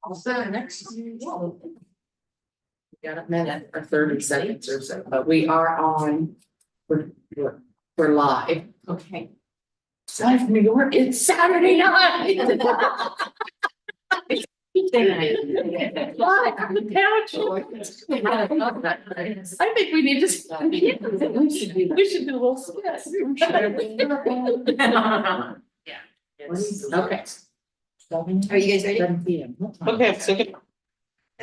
Also, next. Got a minute or 30 seconds or so, but we are on, we're live. Okay. Live from New York, it's Saturday night. Live on the couch. I think we need to. We should do a little skit. Yeah. Okay. Are you guys ready? 7 p.m. Okay, so I'd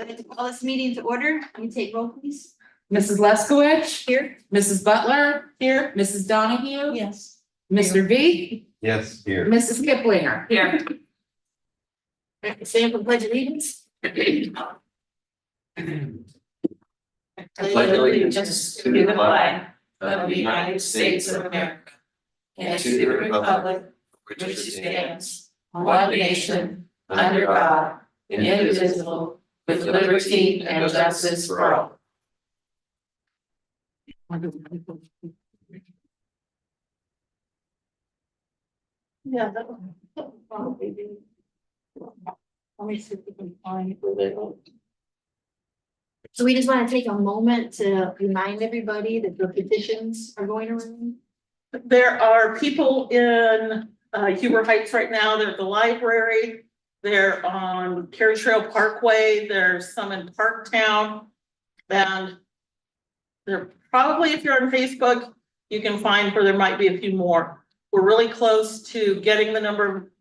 like to call this meeting to order. Can you take roll, please? Mrs. Leskowitz, Here. Mrs. Butler, here, Mrs. Donahue, Yes. Mr. V, Yes, here. Mrs. Kiplinger. Here. Stand for pledge of allegiance. Pledge allegiance to the flag of the United States of America, and to the republic which stands, one nation, under God, indivisible, with liberty and justice for all. Yeah, that would probably be. Let me see if we can find where they are. So we just want to take a moment to remind everybody that the petitions are going around. There are people in Huber Heights right now. They're at the library. They're on Carriage Trail Parkway. There's some in Parktown. And they're probably, if you're on Facebook, you can find where there might be a few more. We're really close to getting the number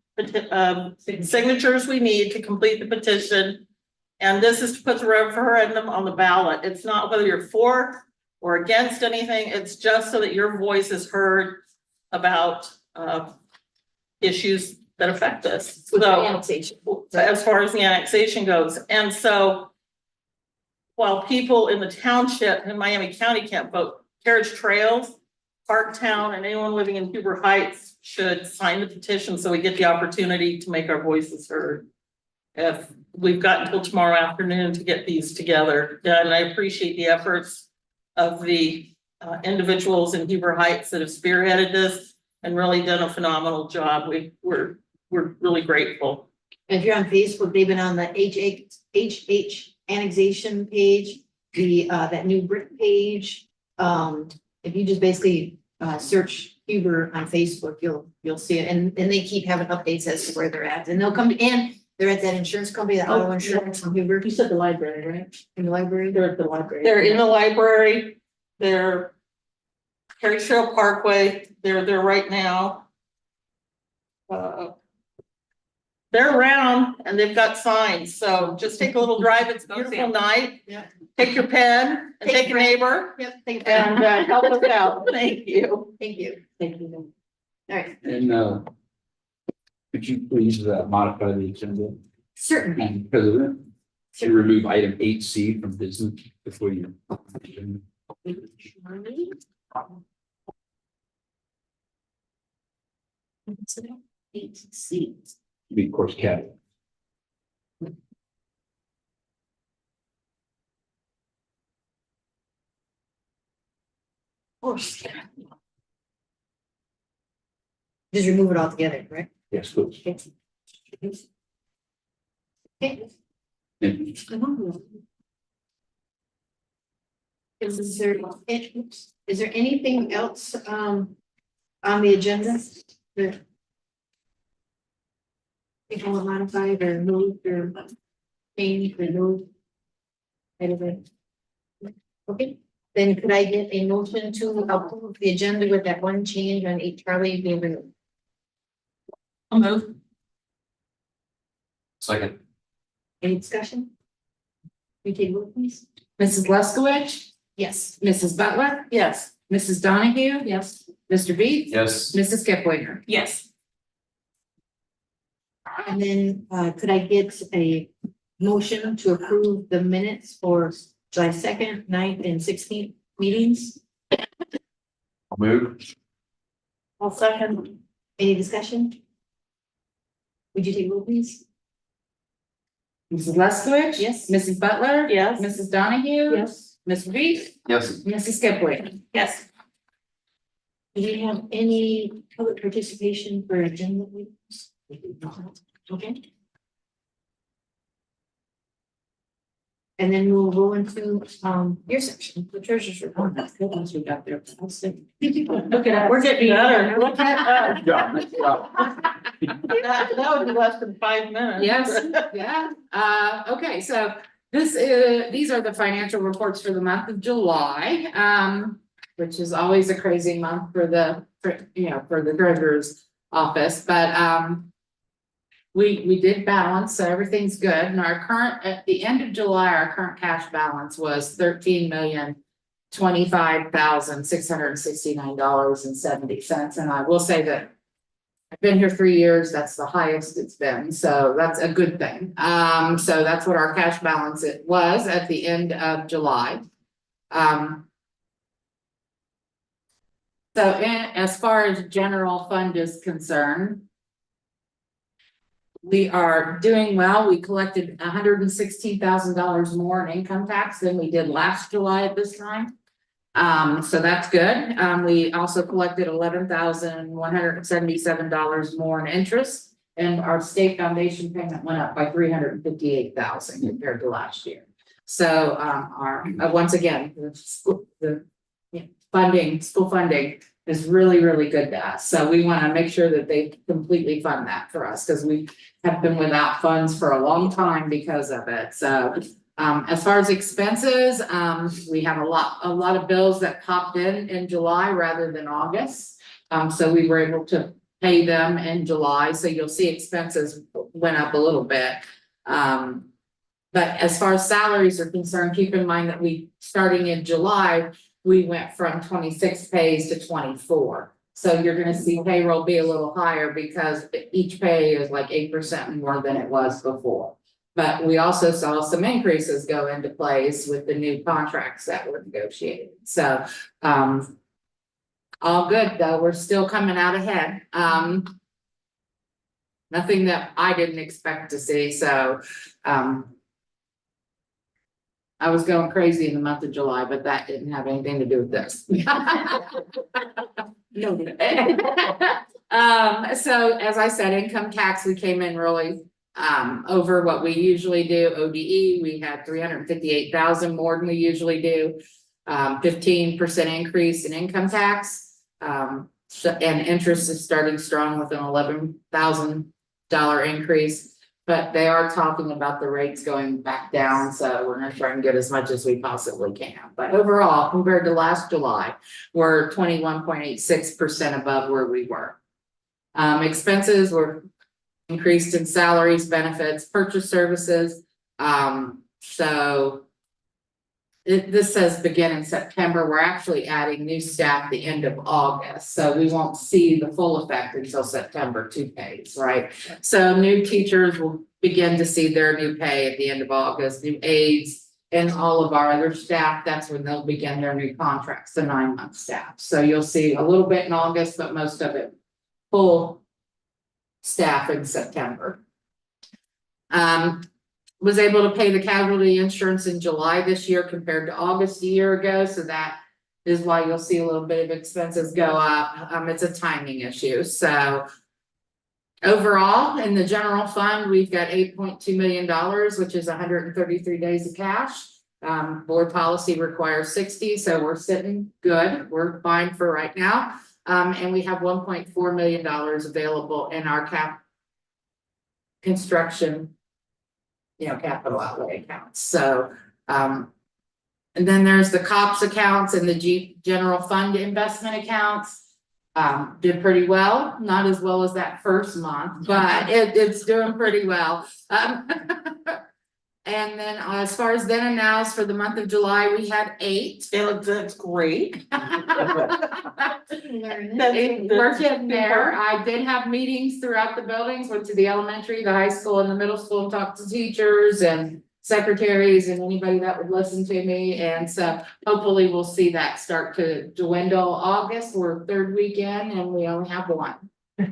of signatures we need to complete the petition. And this is to put the referendum on the ballot. It's not whether you're for or against anything. It's just so that your voice is heard about issues that affect us. With the So annexation. as far as the annexation goes. And so while people in the township in Miami County can't vote, Carriage Trails, Parktown, and anyone living in Huber Heights should sign the petition so we get the opportunity to make our voices heard. If we've got until tomorrow afternoon to get these together, and I appreciate the efforts of the individuals in Huber Heights that have spearheaded this and really done a phenomenal job. We're really grateful. If you're on Facebook, they've been on the HH annexation page, that new brick page. If you just basically search Huber on Facebook, you'll see it, and they keep having updates as to where they're at, and they'll come and they're at that insurance company, the auto insurance from Huber. You said the library, right? In the library. They're at the library. They're in the library. They're Carriage Trail Parkway. They're there right now. They're around and they've got signs. So just take a little drive. It's a beautiful night. Yeah. Take your pen and take a neighbor Yep, thank you. and help us out. Thank you. Thank you. Thank you. All right, And could you please modify the agenda, certainly. Madam President, to remove item 8C from business before you. Eight seats. Be of course, Cat. Of course. Just remove it all together, correct? Yes, please. Okay. And Is there anything else on the agenda that people want modified or moved or changed or moved? Okay, then could I get a motion to approve the agenda with that one change on each Charlie being removed? I'll move. second. Any discussion? Can you take a vote, please? Mrs. Leskowitz, Yes. Mrs. Butler, Yes. Mrs. Donahue, Yes. Mr. V, Yes. Mrs. Kiplinger. Yes. And then could I get a motion to approve the minutes for July 2nd, 9th, and 16th meetings? I'll move. I'll second. Any discussion? Would you take a roll, please? Mrs. Leskowitz. Yes. Mrs. Butler. Yes. Mrs. Donahue. Yes. Mr. V, Yes. Mrs. Kiplinger. Yes. Do we have any public participation for agenda items? Okay. And then we'll go into, your section, the treasurer's report. Once we got there. Look at that, we're getting better. Look at that. Nice job. That would be less than 5 minutes. Yes, yeah, okay, so these are the financial reports for the month of July, which is always a crazy month for the treasurer's office, but, we did balance, so everything's good, and at the end of July, our current cash balance was $13,025,669.70, and I will say that I've been here 3 years, that's the highest it's been, so that's a good thing. So that's what our cash balance it was at the end of July. As far as general fund is concerned, we are doing well. We collected $116,000 more in income tax than we did last July at this time. So that's good. We also collected $11,177 more in interest, and our state foundation payment went up by $358,000 compared to last year. So, once again, school funding is really, really good to us. So we want to make sure that they completely fund that for us, because we have been without funds for a long time because of it. So as far as expenses, we have a lot of bills that popped in July rather than August. So we were able to pay them in July. So you'll see expenses went up a little bit. But as far as salaries are concerned, keep in mind that starting in July, we went from 26 pays to 24. So you're gonna see payroll be a little higher because each pay is like 8% more than it was before. But we also saw some increases go into place with the new contracts that were negotiated. So, all good though, we're still coming out ahead. Nothing that I didn't expect to see, so, I was going crazy in the month of July, but that didn't have anything to do with this. So as I said, income tax, we came in really over what we usually do. ODE, we had 358,000 more than we usually do. 15% increase in income tax. And interest is starting strong with an $11,000 increase. But they are talking about the rates going back down, so we're gonna try and get as much as we possibly can. But overall, compared to last July, we're 21.86% above where we were. Expenses were increased in salaries, benefits, purchase services. This says begin in September. We're actually adding new staff at the end of August, so we won't see the full effect until September 2 pays, right? So new teachers will begin to see their new pay at the end of August, new aides and all of our other staff. That's when they'll begin their new contracts, the 9-month staff. So you'll see a little bit in August, but most of it full staff in September. Was able to pay the casualty insurance in July this year compared to August a year ago. So that is why you'll see a little bit of expenses go up. It's a timing issue. So overall, in the general fund, we've got $8.2 million, which is 133 days of cash. Board policy requires 60, so we're sitting good. We're fine for right now. And we have $1.4 million available in our construction capital outlay accounts. So, and then there's the COPS accounts and the general fund investment accounts. Did pretty well, not as well as that first month, but it's doing pretty well. And then as far as then and nows for the month of July, we had 8. That's great. We're getting there. I did have meetings throughout the buildings, went to the elementary, the high school and the middle school and talked to teachers and secretaries and anybody that would listen to me. And so hopefully we'll see that start to dwindle. August, we're 3rd weekend and we only have 1.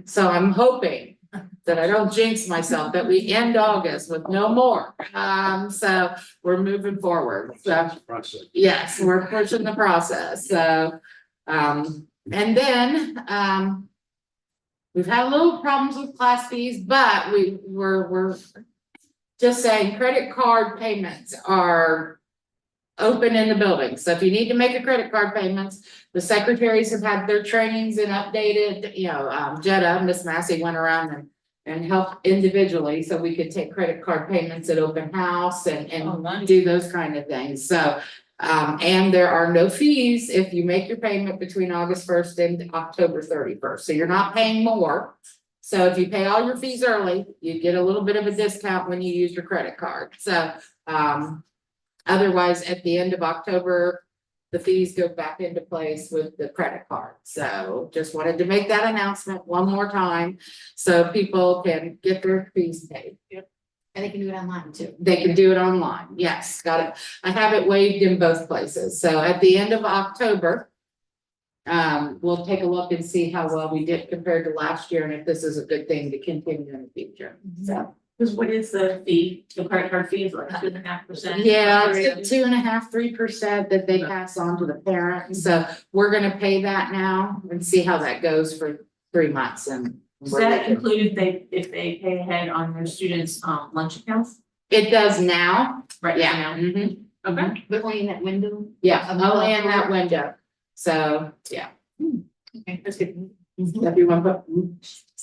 So I'm hoping that I don't jinx myself, that we end August with no more. So we're moving forward. So yes, we're pushing the process. So, and then, we've had a little problems with class fees, but we're just saying credit card payments are open in the building. So if you need to make a credit card payments, the secretaries have had their trainings and updated, Jetta, Miss Massey went around and helped individually, so we could take credit card payments at open house Oh, and nice. do those kind of things. So, and there are no fees if you make your payment between August first and October 31st. So you're not paying more. So if you pay all your fees early, you get a little bit of a discount when you use your credit card. So, otherwise, at the end of October, the fees go back into place with the credit card. So just wanted to make that announcement one more time, so people can get their fees paid. And they can do it online too. They can do it online, yes, got it. I have it waived in both places, so at the end of October, we'll take a look and see how well we did compared to last year, and if this is a good thing to continue in the future, so. Because what is the fee? The credit card fee is like 2.5%? Yeah, it's 2.5%, 3% that they pass on to the parent, so we're gonna pay that now and see how that goes for 3 months and. Does that include if they pay ahead on their students' lunch accounts? It does now, Right yeah, now? mhm, Okay. But only in that window. yeah, only in that window, so, yeah. Okay, that's good. If you want to put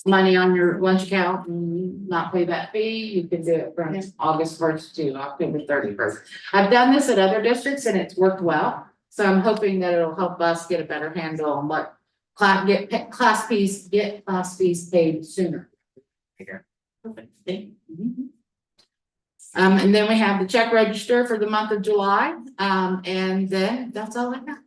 money on your lunch account and not pay that fee, you can do it from August 1st to October 31st. I've done this at other districts and it's worked well, so I'm hoping that it'll help us get a better handle on what class fees paid sooner. Perfect. Thank Mhm. And then we have the check register for the month of July, and then that's all I got.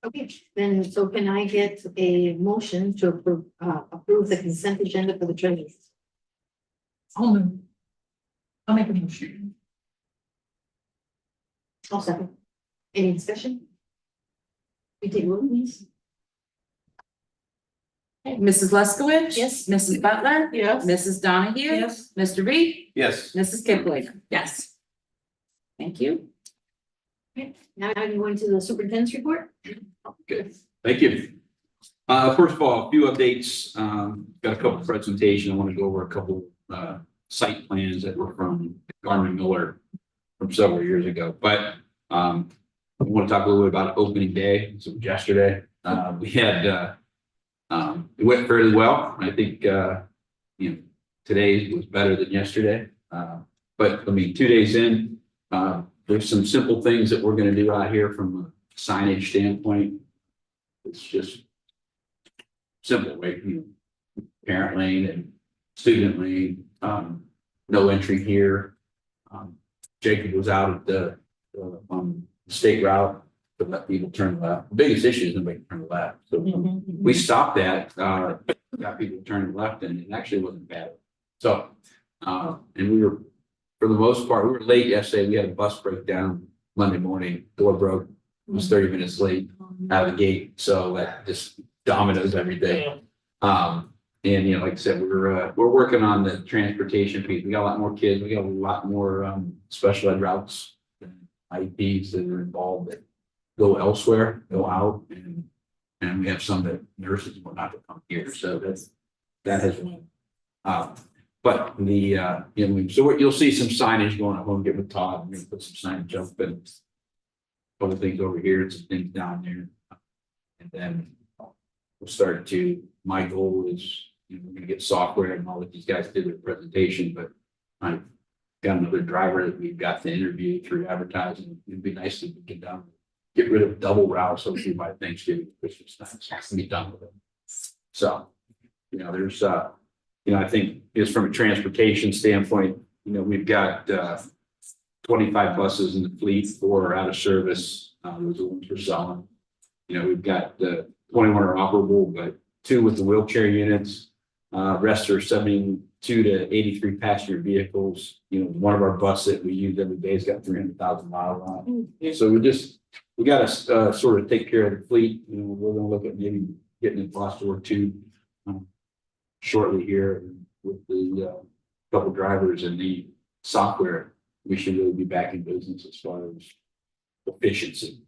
Okay, then, so can I get a motion to approve the consent agenda for the treasury? I'll make a motion. I'll second. Any discussion? We take roll, please. Mrs. Leskowitz? Yes. Mrs. Butler? Yes. Mrs. Donahue? Yes. Mr. Reed? Yes. Mrs. Kipling? Yes. Thank you. Now I'm going to the superintendent's report. Good. Thank you. First of all, a few updates. Got a couple presentations. I want to go over a couple site plans that were from Garmin Miller from several years ago. But I want to talk a little bit about opening day. So yesterday, we had it went fairly well. I think today was better than yesterday. But I mean, 2 days in, there's some simple things that we're going to do out here from a signage standpoint. It's just simple, right? Parent lane and student lane, no entry here. Jacob was out at the on the state route to let people turn left. The biggest issue is nobody turn left. So we stopped that, got people turning left, and it actually wasn't bad. So, and we were, for the most part, we were late yesterday. We had a bus breakdown Monday morning, door broke, it was 30 minutes late out of the gate. So that just dominoes everything. And like I said, we're working on the transportation piece. We got a lot more kids. We got a lot more special ed routes, IEPs that are involved that go elsewhere, go out, and we have some that nurses and whatnot to come here. So that has won. But the so what you'll see some signage going up. I'm gonna get with Todd. I'm gonna put some signage up and a couple things over here and some things down there, and then we'll start to. My goal is we're gonna get software and all that these guys did their presentation, but I've got another driver that we've got to interview through advertising. It'd be nice if we get done, get rid of double routes, hopefully by Thanksgiving, Christmas time, so I can be done with it. So, there's I think just from a transportation standpoint, we've got 25 buses in the fleet, 4 are out of service. Those are the ones we're selling. We've got 21 are operable, but 2 with the wheelchair units. Rest are 72 to 83 passenger vehicles. One of our buses that we use every day has got 300,000 miles on it. So we got to sort of take care of the fleet. We're going to look at maybe getting a bus or 2 shortly here with the couple drivers and the software. We should really be back in business as far as efficiency.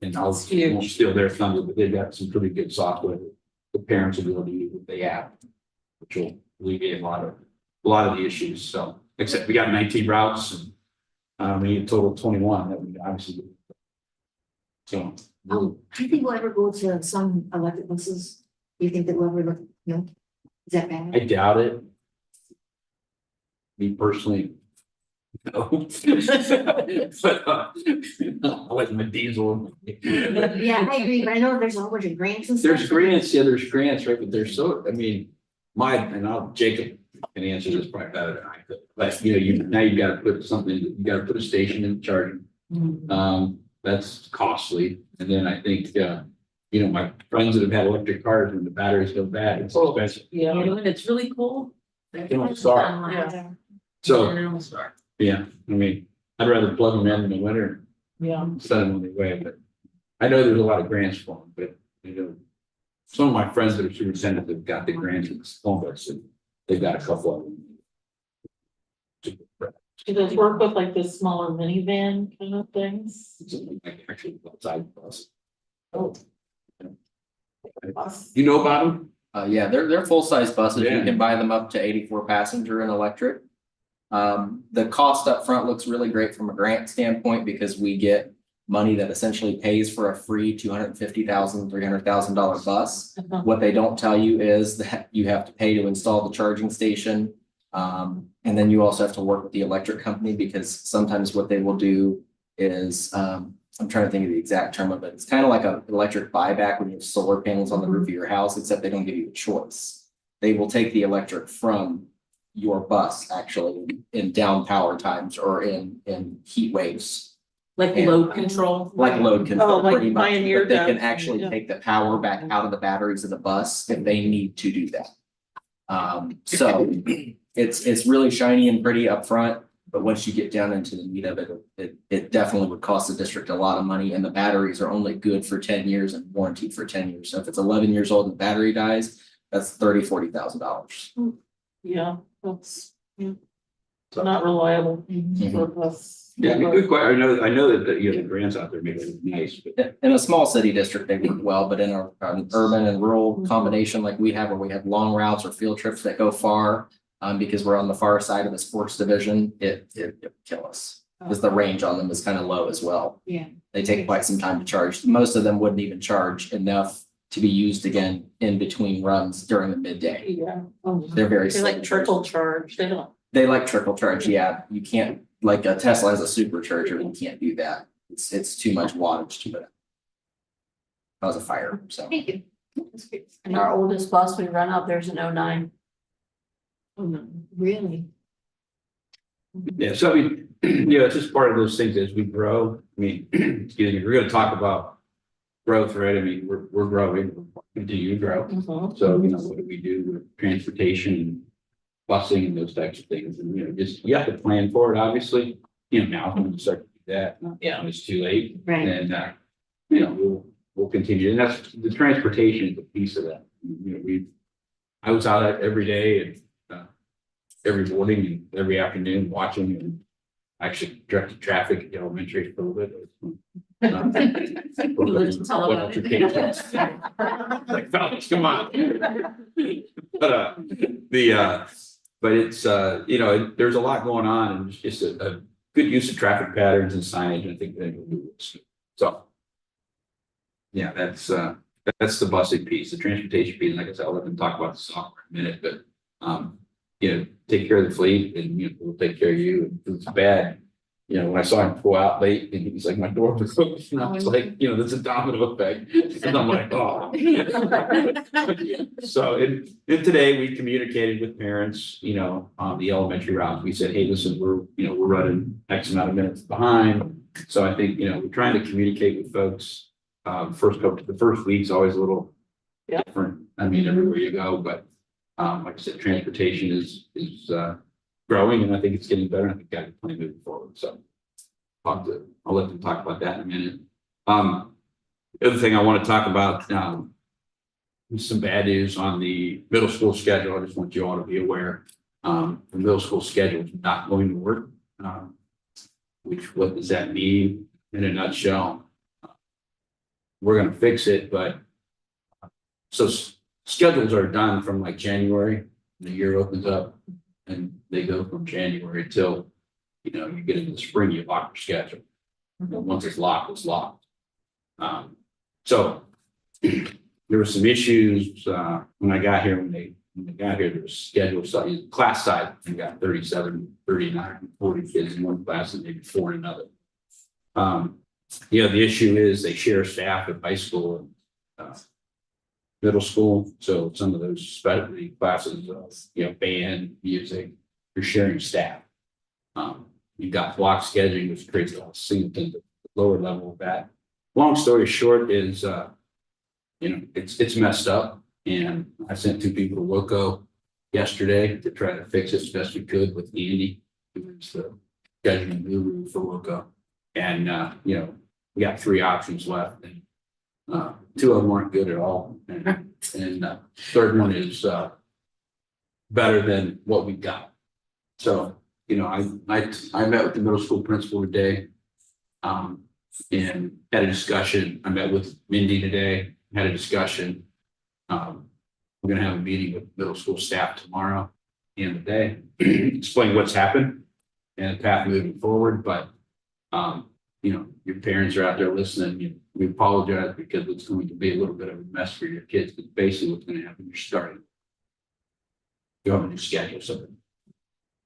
And I won't steal their thunder, but they've got some pretty good software. The parents will be able to use what they have, which will alleviate a lot of the issues. So, except we got 19 routes and we need a total of 21 that we obviously do. So, Do you think we'll ever go to some electric buses? Do you think that we'll ever look, no? Is that bad? I doubt it. Me personally. No. But, I like my diesel. Yeah, I agree, but I know there's a whole bunch of grants and stuff. There's grants, yeah, there's grants, right, but there's so, I mean, Jacob can answer this probably better than I could, but now you've got to put something, you got to put a station in charging. That's costly, and then I think, my friends that have had electric cars when the batteries go bad, it's expensive. Yeah. When it's really cold. They don't start. Yeah. So, They don't start. yeah, I mean, I'd rather plug them in the winter, Yeah. send them on their way, but I know there's a lot of grants for them, but, some of my friends that are superintendents have got the grants in Columbus, and they've got a couple of them. Do those work with like the smaller minivan kind of things? Something like actually outside bus. Oh. You know about them? Yeah, they're full-size buses. Yeah. You can buy them up to 84 passenger and electric. The cost up front looks really great from a grant standpoint because we get money that essentially pays for a free $250,000, $300,000 bus. What they don't tell you is that you have to pay to install the charging station. And then you also have to work with the electric company because sometimes what they will do is, I'm trying to think of the exact term of it. It's kind of like an electric buyback when you have solar panels on the roof of your house, except they don't give you a choice. They will take the electric from your bus actually in down power times or in heat waves. Like Yeah. load control. Like load control, like pretty much, Pioneer but they can does, actually yeah. take the power back out of the batteries of the bus if they need to do that. So it's really shiny and pretty up front, but once you get down into the meat of it, it definitely would cost the district a lot of money, and the batteries are only good for 10 years and warranted for 10 years. So if it's 11 years old and the battery dies, that's $40,000. Yeah, that's, not reliable for us. Yeah, good question. I know that, the grants out there make it look nice, but In a small city district, they work well, but in an urban and rural combination like we have, where we have long routes or field trips that go far, because we're on the far side of the sports division, it would kill us. Because the range on them is kind of low as well. Yeah. They take quite some time to charge. Most of them wouldn't even charge enough to be used again in between runs during the midday. Yeah. They're very They like slow. trickle charge, they don't. They like trickle charge, yeah. You can't, like a Tesla has a supercharger, you can't do that. It's too much wattage to it. Cause a fire, so. Thank you. That's great. And our oldest bus we run up, there's an 09. Oh, no, really? yeah, so I mean, it's just part of those things as we grow. I mean, excuse me, we're gonna talk about growth, right? I mean, we're growing, we continue to grow. So, what do we do with transportation and busing and those types of things? And, just, you have to plan for it, obviously, now when you start to do that, Yeah. when it's too late. Right. And, we'll continue. And that's, the transportation is a piece of that. I was out every day and, every morning and every afternoon watching and actually directed traffic at the elementary for a little bit. Tell about it. Like, fellas, come on. But it's, there's a lot going on and it's just a good use of traffic patterns and signage. I think that will do this. So. Yeah, that's the busing piece, the transportation piece. Like I said, I'll let them talk about the software in a minute, but, take care of the fleet and, we'll take care of you. If it's bad, when I saw him pull out late and he's like, my door was closed, and I was like, there's a domino effect. And I'm like, oh. So and today we communicated with parents, on the elementary routes. We said, hey, listen, we're running X amount of minutes behind. So I think, we're trying to communicate with folks. The first week's always a little different. I mean, everywhere you go, but like I said, transportation is growing, and I think it's getting better. I think got a plan moving forward. So I'll let them talk about that in a minute. The other thing I want to talk about, some bad news on the middle school schedule. I just want you all to be aware. The middle school schedule is not going to work. What does that mean in a nutshell? We're going to fix it, but so schedules are done from like January, the year opens up. And they go from January till, you know, you get into the spring, you lock your schedule. And once it's locked, it's locked. So there were some issues, when I got here, when they got here, there was schedule, so class size, we got 37, 39, 40 kids in one class and maybe 4 in another. You know, the issue is they share staff at high school and, middle school, so some of those specialty classes, you know, band, music, you're sharing staff. You've got block scheduling, which creates a singleton, the lower level of that. Long story short is, you know, it's messed up, and I sent 2 people to Loco yesterday to try to fix it as best we could with Andy, who's the scheduling guru for Loco. And, you know, we got 3 options left, and 2 of them aren't good at all. And third one is better than what we got. So, you know, I met with the middle school principal today and had a discussion. I met with Mindy today, had a discussion. We're going to have a meeting with middle school staff tomorrow, at the end of the day, explain what's happened and the path moving forward. But you know, your parents are out there listening. We apologize because it's going to be a little bit of a mess for your kids. But basically, what's going to happen, you're starting. You have a new schedule, so.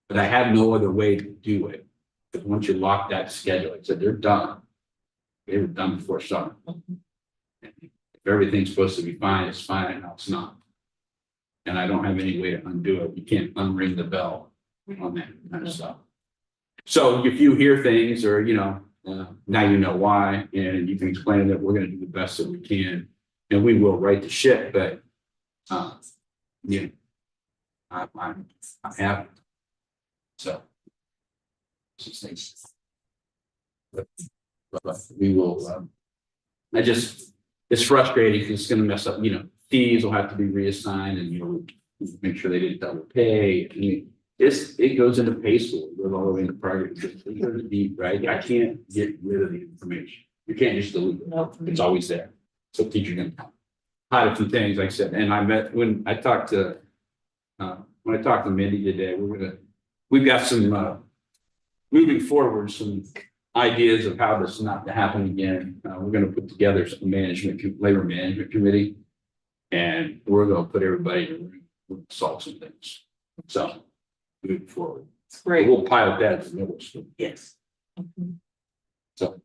But I have no other way to do it. Because once you lock that schedule, I said they're done. They were done before summer. If everything's supposed to be fine, it's fine, and now it's not. And I don't have any way to undo it. You can't unring the bell on that kind of stuff. So if you hear things, or you know. Now you know why, and you can explain that we're going to do the best that we can, and we will right the ship. But yeah, I'm happy. So but we will. It's frustrating because it's going to mess up. You know, fees will have to be reassigned, and you know, make sure they didn't double pay. I mean, it goes into pay school, it goes all the way into private, it goes deep, right? I can't get rid of the information. You can't just delete it. Nope. It's always there. So teacher can hide a few things, like I said, and when I talked to Mindy today, we've got some moving forward, some ideas of how this not to happen again. We're gonna put together some labor management committee, and we're gonna put everybody to solve some things. So moving forward. Great. We'll pilot that as a middle school. Yes. So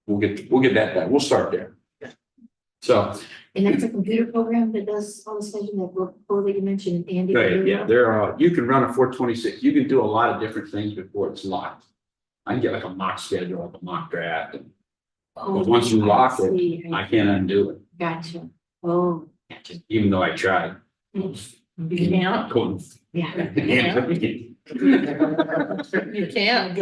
we'll get that done. We'll start there. Yeah. So, And that's a computer program that does all the scheduling that before that you mentioned, Andy. right, yeah, you can run a 426. You can do a lot of different things before it's locked. I can get like a mock schedule, like a mock draft. And but once you lock it, I can't undo it, Gotcha. Oh, gotcha. even though I tried. You can't. Couldn't. Yeah. You can't, because Yeah.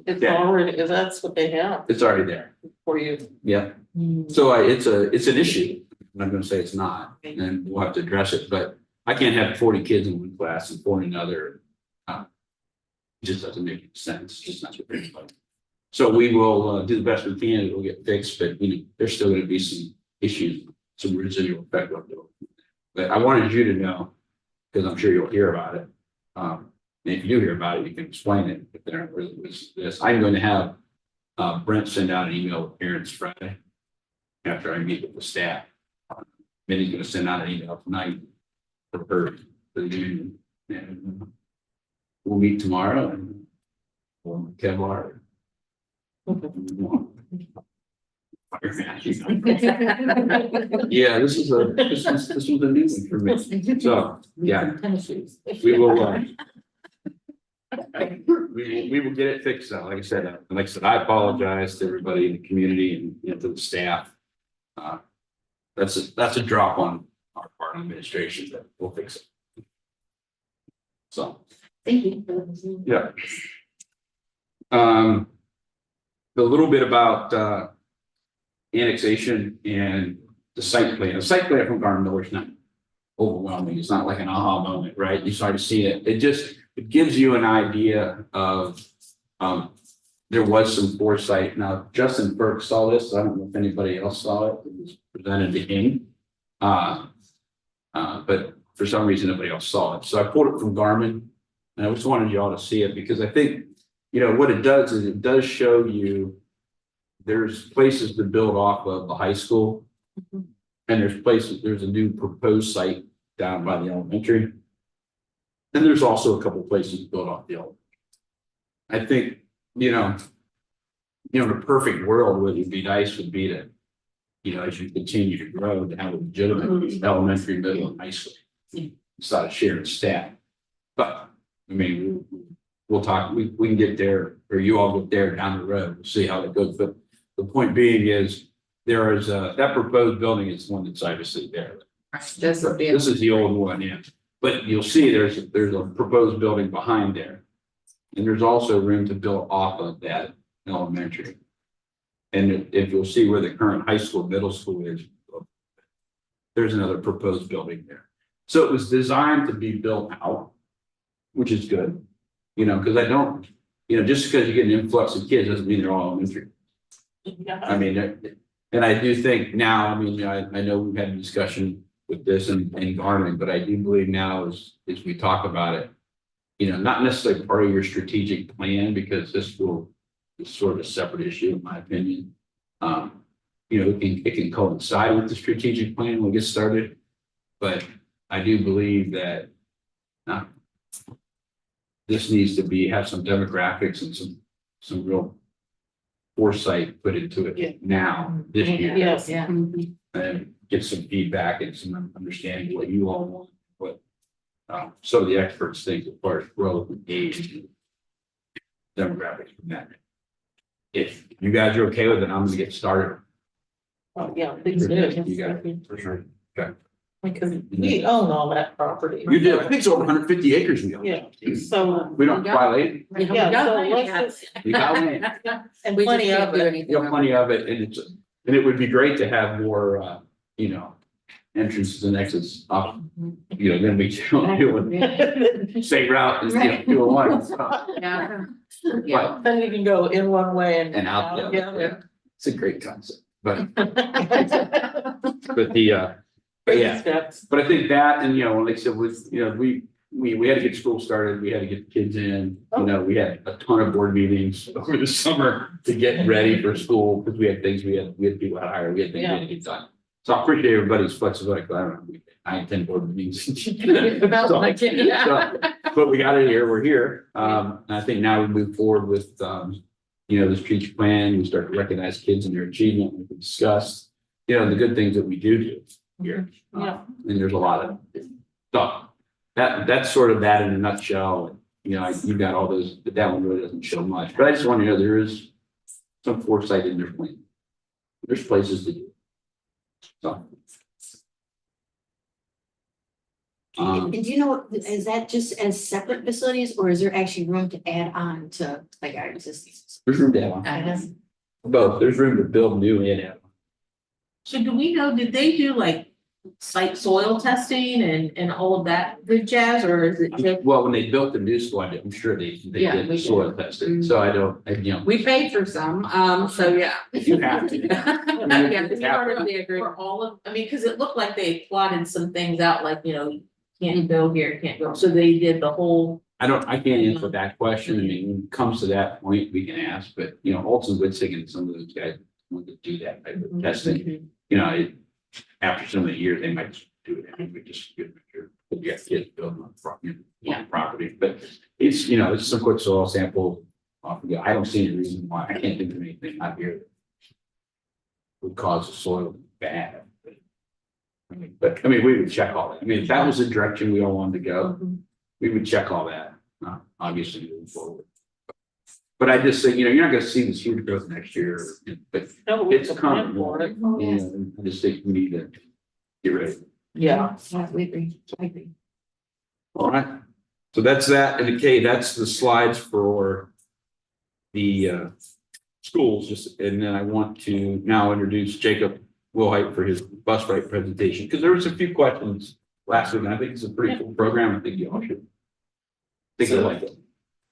it's Yeah. already, that's what they have It's already there. for you. Yeah. Mm. So it's an issue. I'm not gonna say it's not, and we'll have to address it, but I can't have 40 kids in one class and 4 in another. It just doesn't make any sense. It's just not for everybody. So we will do the best we can. It'll get fixed, but you know, there's still gonna be some issues, some residual effect on it. But I wanted you to know, because I'm sure you'll hear about it. And if you do hear about it, you can explain it. If there really was this, I'm going to have Brent send out an email with parents Friday after I meet with the staff. Minnie's going to send out an email tonight for her, for the union, and we'll meet tomorrow and we'll Kevlar. Yeah, this was a new one for me. So, yeah, Tennis shoes. we will. We will get it fixed out. Like I said, I apologize to everybody in the community and you know, to the staff. That's a drop on our part of administration, but we'll fix it. So, Thank you. yeah. A little bit about annexation and the site plan. The site plan from Garden Miller is not overwhelming. It's not like an aha moment, right? You start to see it. It gives you an idea of there was some foresight. Now, Justin Burke saw this. I don't know if anybody else saw it. It was presented to him. But for some reason, nobody else saw it. So I pulled it from Garmin. And I just wanted y'all to see it because I think, what it does is it does show you there's places to build off of the high school. And there's a new proposed site down by the elementary. And there's also a couple places to build off the elementary. I think, the perfect world would be nice would be to, as you continue to grow, to have a legitimate elementary, middle, and high school. Instead of sharing staff. But, we'll talk, we can get there, or you all get there down the road, we'll see how it goes. But the point being is, there is that proposed building is one that's obviously there. This would be. This is the old one, yeah. But you'll see there's a proposed building behind there. And there's also room to build off of that elementary. And if you'll see where the current high school, middle school is, there's another proposed building there. So it was designed to be built out, which is good, because I don't, just because you get an influx of kids doesn't mean they're all elementary. And I do think now, I know we've had a discussion with this and Garmin, but I do believe now as we talk about it, not necessarily part of your strategic plan, because this is sort of a separate issue, in my opinion. It can coincide with the strategic plan when we get started, but I do believe that this needs to have some demographics and some real foresight put into it now, this year. Yes. Yeah. And get some feedback and some understanding what you all want, what some of the experts think as far as growth and age and demographics from that. If you guys are okay with it, I'm gonna get started. Oh, yeah, please do. You got it, for sure. Because we own all that property. You do, I think it's over 150 acres we own. Yeah, so, We don't violate, yeah, so let's just, you got land, and We just plenty can't of do it. anything. you got plenty of it, and it would be great to have more, entrances and exits off, then we doing same route as, 201. So. Yeah. But, Then you can go in one way and out the out other, again. it's a great concept, but yeah, Steps. but I think that, and like I said, with, we had to get school started, we had to get the kids in, we had a ton of board meetings over the summer to get ready for school, because we had things, we had people to hire, we had things we had to get done. So I appreciate everybody's flexibility, I don't know, we had 9, 10 board meetings. Felt like it, yeah. But we got it here, we're here, and I think now we move forward with, the strategic plan, we start to recognize kids and their achievement, we can discuss, the good things that we do here. Yeah. And there's a lot of stuff. That's sort of that in a nutshell. You got all those, but that one really doesn't show much. But I just want to know there is some foresight in their plan. There's places to do. So. And do you know, is that just as separate facilities, or is there actually room to add on to like our existing? There's room to add on. Both. There's room to build new and add on. So do we know, did they do like site soil testing and all of that good jazz, or is it just? Well, when they built the new school, I'm sure they Yeah, did we soil did. testing. So I don't, We paid for some, so yeah. you have to. Yeah, it's part of the agreement. For all of, because it looked like they plotted some things out, like, can't go here, can't go, so they did the whole. I can't answer that question. When it comes to that point, we can ask, but Olson, Witzig and some of those guys want to do that type of testing. After some of the years, they might just do it anyway, just get sure. But you have kids building on the property, but it's some quick soil sample. I don't see any reason why, I can't think of anything out here that would cause the soil to be bad. But we would check all that. If that was the direction we all wanted to go, we would check all that, obviously moving forward. But I just think, you're not gonna see this huge growth next year, but No, it's a plan coming. for it. I just think we need to get ready. Yeah. We agree, I agree. All right. So that's that. And okay, that's the slides for the schools. And then I want to now introduce Jacob Wilhite for his bus ride presentation, because there was a few questions last week, and I think it's a pretty cool program. I think you all should think you'll like it.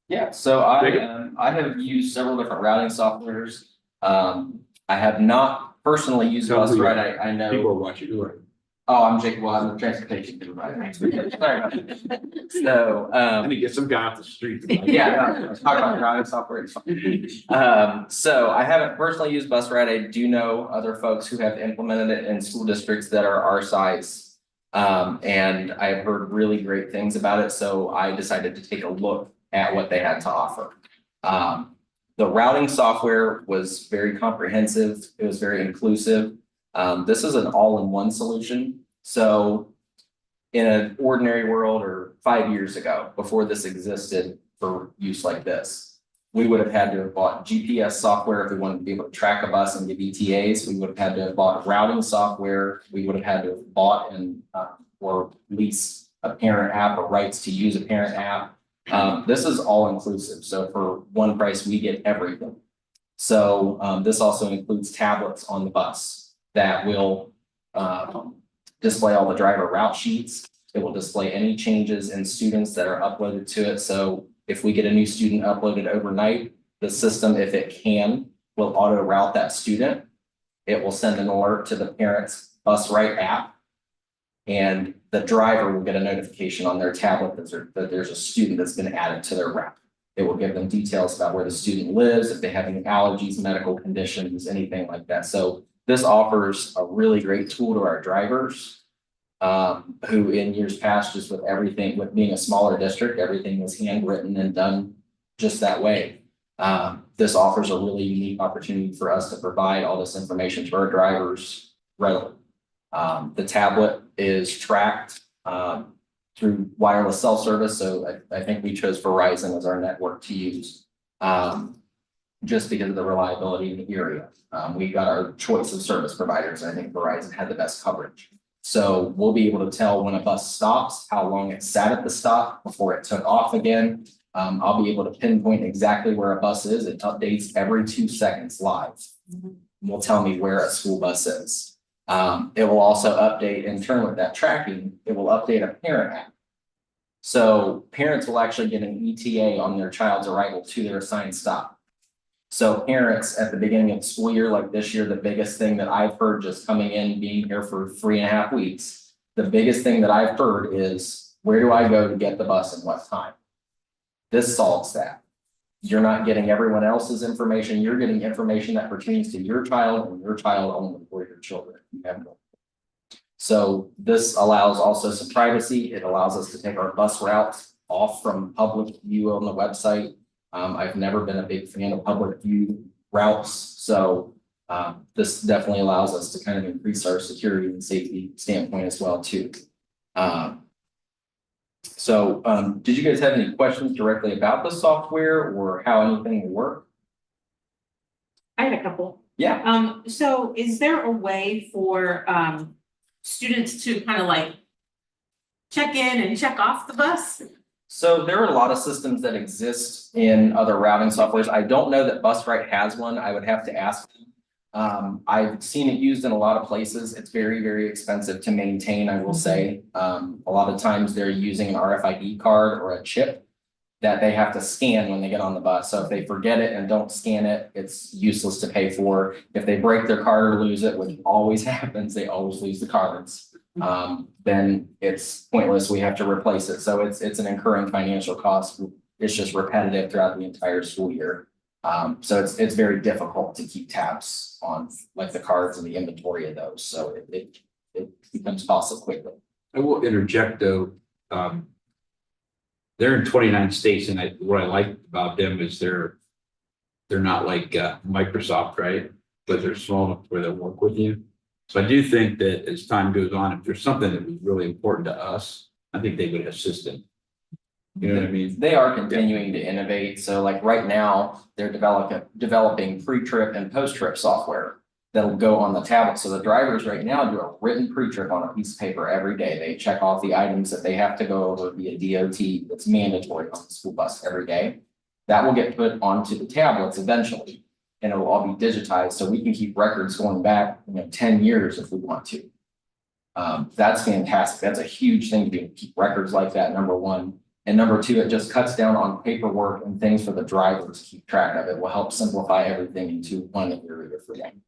Yeah, so I have used several different routing softwares. I have not personally used Tell me. Bus Ride. I know. People are watching. Who are Oh, I'm Jake, well, I'm the transportation supervisor. Sorry about that. So, Let me get some guy off the street. yeah, no, talk about driving software. It's fine. So I haven't personally used Bus Ride. I do know other folks who have implemented it in school districts that are our size. And I've heard really great things about it, so I decided to take a look at what they had to offer. The routing software was very comprehensive. It was very inclusive. This is an all-in-one solution. So in an ordinary world or 5 years ago, before this existed for use like this, we would have had to have bought GPS software if we wanted to be able to track a bus and give ETAs. We would have had to have bought routing software. We would have had to have bought and or lease a parent app or rights to use a parent app. This is all inclusive. So for one price, we get everything. So this also includes tablets on the bus that will display all the driver route sheets. It will display any changes in students that are uploaded to it. So if we get a new student uploaded overnight, the system, if it can, will auto route that student. It will send an alert to the parent's Bus Right app. And the driver will get a notification on their tablet that there's a student that's been added to their route. It will give them details about where the student lives, if they have any allergies, medical conditions, anything like that. So this offers a really great tool to our drivers. Who in years past, just with everything, with being a smaller district, everything was handwritten and done just that way. This offers a really unique opportunity for us to provide all this information to our drivers readily. The tablet is tracked through wireless cell service, so I think we chose Verizon as our network to use just because of the reliability in the area. We got our choice of service providers. I think Verizon had the best coverage. So we'll be able to tell when a bus stops, how long it sat at the stop before it took off again. I'll be able to pinpoint exactly where a bus is. It updates every 2 seconds live. Will tell me where a school bus is. It will also update in turn with that tracking. It will update a parent app. So parents will actually get an ETA on their child's arrival to their assigned stop. So parents at the beginning of the school year, like this year, the biggest thing that I've heard just coming in, being here for 3.5 weeks, the biggest thing that I've heard is, where do I go to get the bus and what time? This solves that. You're not getting everyone else's information. You're getting information that pertains to your child and your child only, or your children. You have no. So this allows also some privacy. It allows us to take our bus routes off from public view on the website. I've never been a big fan of public view routes, so this definitely allows us to kind of increase our security and safety standpoint as well too. Did you guys have any questions directly about the software or how anything will work? I had a couple. Yeah. So is there a way for students to kind of like check in and check off the bus? So there are a lot of systems that exist in other routing softwares. I don't know that Bus Right has one. I would have to ask. I've seen it used in a lot of places. It's very, very expensive to maintain, I will say. A lot of times they're using an RFID card or a chip that they have to scan when they get on the bus. So if they forget it and don't scan it, it's useless to pay for. If they break their card or lose it, which always happens, they always lose the cards. Then it's pointless. We have to replace it. So it's an incurring financial cost. It's just repetitive throughout the entire school year. So it's very difficult to keep tabs on like the cards and the inventory of those. So it becomes costly quickly. I will interject though. They're in 29 states, and what I like about them is they're not like Microsoft, right? But they're small enough where they'll work with you. So I do think that as time goes on, if there's something that was really important to us, I think they would assist them. You know what I mean? They are continuing to innovate. So like right now, they're developing pre-trip and post-trip software that'll go on the tablet. So the drivers right now do a written pre-trip on a piece of paper every day. They check off the items that they have to go over via DOT. That's mandatory on the school bus every day. That will get put onto the tablets eventually, and it will all be digitized. So we can keep records going back, 10 years if we want to. That's fantastic. That's a huge thing to be able to keep records like that, number one. And number two, it just cuts down on paperwork and things for the drivers to keep track of. It will help simplify everything into one area for them.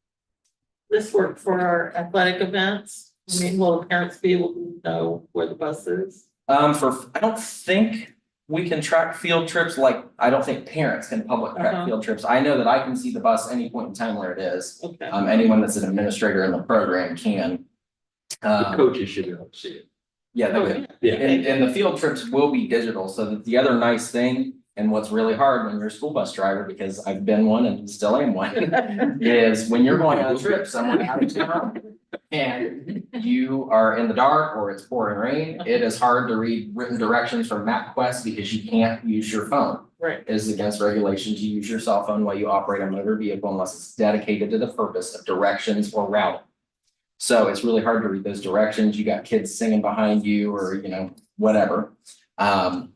This worked for our athletic events. I mean, will the parents be able to know where the bus is? I don't think we can track field trips like, I don't think parents can public track Uh-huh. field trips. I know that I can see the bus any point in time where it is. Okay. Anyone that's an administrator in the program can. The coaches should be able to see it. Yeah, Oh, they- Yeah. and the field trips will be digital, so that the other nice thing, and what's really hard when you're a school bus driver, because I've been one and still am one, is when you're going on a trip somewhere out of town. And you are in the dark or it's pouring rain, it is hard to read written directions from MapQuest because you can't use your phone. Right. It is against regulation to use your cell phone while you operate a motor vehicle unless it's dedicated to the purpose of directions or routing. So it's really hard to read those directions. You got kids singing behind you or, whatever.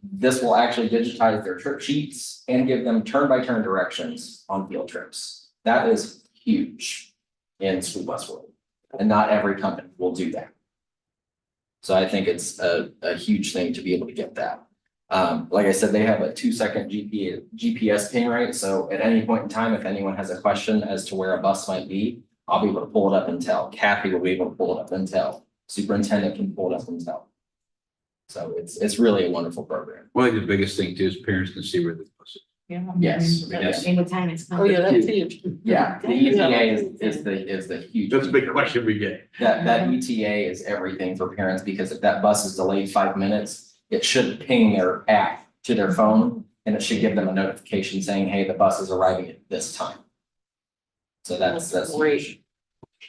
This will actually digitize their trip sheets and give them turn-by-turn directions on field trips. That is huge in school bus world. And not every company will do that. So I think it's a huge thing to be able to get that. Like I said, they have a 2-second GPS ping rate, so at any point in time, if anyone has a question as to where a bus might be, I'll be able to pull it up and tell. Kathy will be able to pull it up and tell. Superintendent can pull it up and tell. So it's really a wonderful program. Well, I think the biggest thing too is parents can see where the bus is. Yeah. Yes, I mean, that's- And what time it's Oh, coming. yeah, that's huge. yeah, the ETA is the huge. That's a big question we get. That ETA is everything for parents, because if that bus is delayed 5 minutes, it should ping their app to their phone. And it should give them a notification saying, hey, the bus is arriving at this time. So that's Great. huge.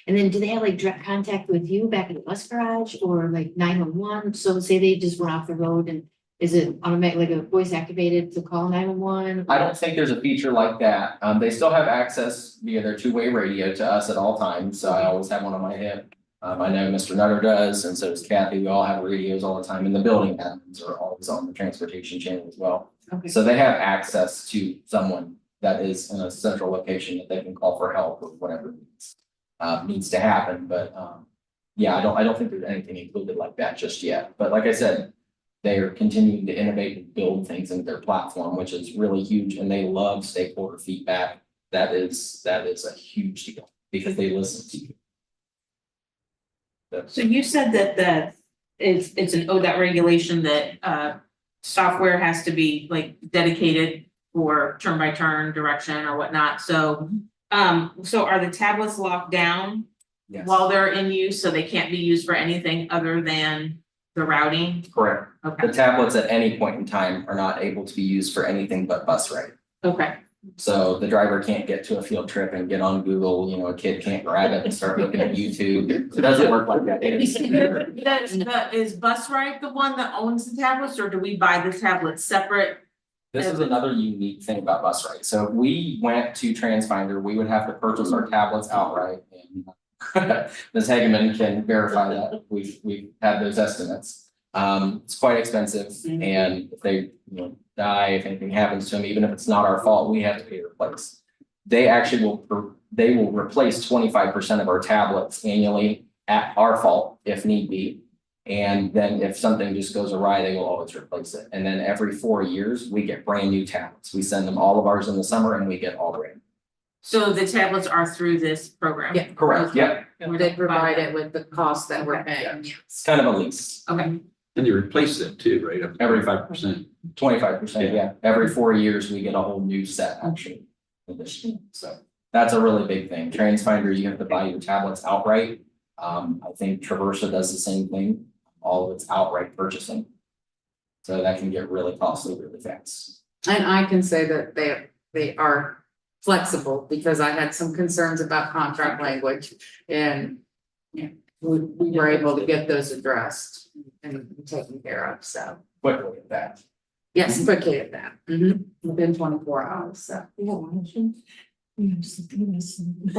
And then do they have like direct contact with you back at the bus garage or like 911? So say they just went off the road and is it automatic, like a voice activated to call 911? I don't think there's a feature like that. They still have access via their two-way radio to us at all times, so I always have one on my hip. I know Mr. Nutter does, and so does Kathy. We all have radios all the time, and the building admins are always on the transportation channel as well. Okay. So they have access to someone that is in a central location that they can call for help or whatever needs to happen, but yeah, I don't think there's anything included like that just yet. But like I said, they are continuing to innovate and build things into their platform, which is really huge, and they love stakeholder feedback. That is a huge deal because they listen to you. So you said that it's an ODOT regulation that software has to be like dedicated for turn by turn direction or whatnot, so so are the tablets locked down Yes, while they're in use, so they can't be used for anything other than the routing? correct. Okay, The tablets at any point in time are not able to be used for anything but bus ride. okay. So the driver can't get to a field trip and get on Google, a kid can't grab it and start looking at YouTube. It doesn't work like that. Is Bus Ride the one that owns the tablets, or do we buy the tablets separate? This is another unique thing about bus ride. So if we went to TransFinder, we would have to purchase our tablets outright. And Ms. Hageman can verify that. We've had those estimates. It's quite expensive, and if they, die, if anything happens to them, even if it's not our fault, we have to pay to replace. They actually will replace 25% of our tablets annually at our fault if need be. And then if something just goes awry, they will always replace it. And then every 4 years, we get brand new tablets. We send them all of ours in the summer and we get all brand. So the tablets are through this program? Yeah. Correct, yep. They provide it with the cost that we're paying. It's kind of a lease. Okay, And you replace them too, right? Up to Every 5%. 25%, yeah. Every 4 years, we get a whole new set actually. So that's a really big thing. TransFinder, you have to buy your tablets outright. I think Traversa does the same thing. All of it's outright purchasing. So that can get really costly really fast. And I can say that they are flexible because I had some concerns about contract language and we were able to get those addressed and taken care of, so. Quickly at that. Yes, quickly at that, within 24 hours, so. Oh,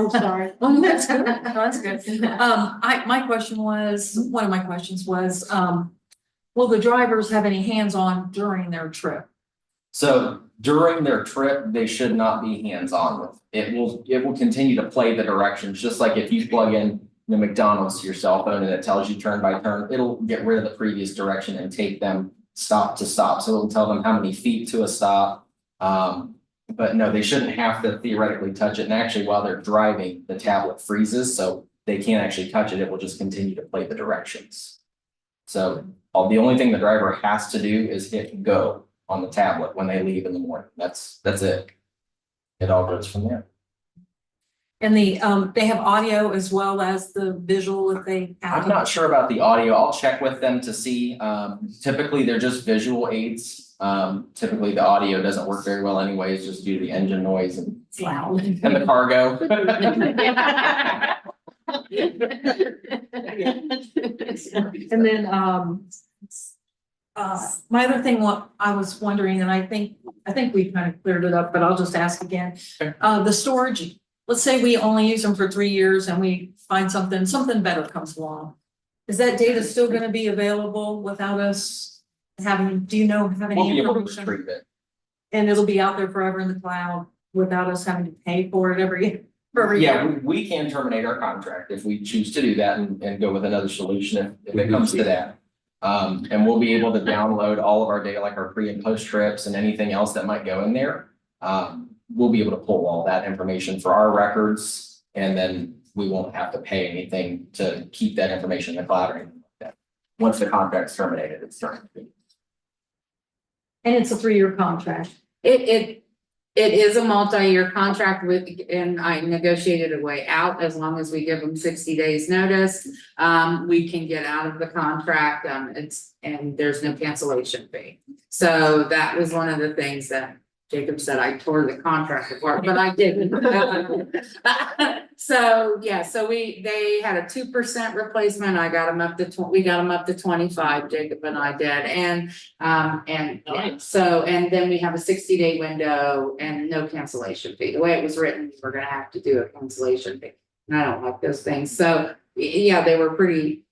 sorry. Oh, no, that's good. No, that's good. My question was, one of my questions was, will the drivers have any hands-on during their trip? So during their trip, they should not be hands-on with. It will continue to play the directions, just like if you plug in the McDonald's to your cell phone and it tells you turn by turn, it'll get rid of the previous direction and take them stop to stop. So it'll tell them how many feet to a stop. But no, they shouldn't have to theoretically touch it. And actually, while they're driving, the tablet freezes. So they can't actually touch it, it will just continue to play the directions. So the only thing the driver has to do is hit go on the tablet when they leave in the morning. That's it. It all goes from there. And they have audio as well as the visual if they have. I'm not sure about the audio. I'll check with them to see. Typically, they're just visual aids. Typically, the audio doesn't work very well anyways, just due to the engine noise and It's loud. and the cargo. And then, my other thing, what I was wondering, and I think we kind of cleared it up, but I'll just ask again. Sure. The storage, let's say we only use them for 3 years and we find something better comes along. Is that data still gonna be available without us having, do you know, have We'll any be able to information? retrieve it. And it'll be out there forever in the cloud without us having to pay for it for every Yeah, year? we can terminate our contract if we choose to do that and go with another solution if it comes to that. And we'll be able to download all of our data, like our pre and post trips and anything else that might go in there. We'll be able to pull all that information for our records, and then we won't have to pay anything to keep that information in the cloud or anything like that. Once the contract's terminated, it's terminated. And it's a 3-year contract. It is a multi-year contract with, and I negotiated a way out as long as we give them 60 days notice. We can get out of the contract, and there's no cancellation fee. So that was one of the things that Jacob said I tore the contract apart, but I didn't. So, yeah, so they had a 2% replacement. I got them up to we got them up to 25, Jacob and I did. And then we have a 60-day window and no cancellation fee. The way it was written, we're gonna have to do a cancellation fee. And I don't like those things. So, yeah, they were pretty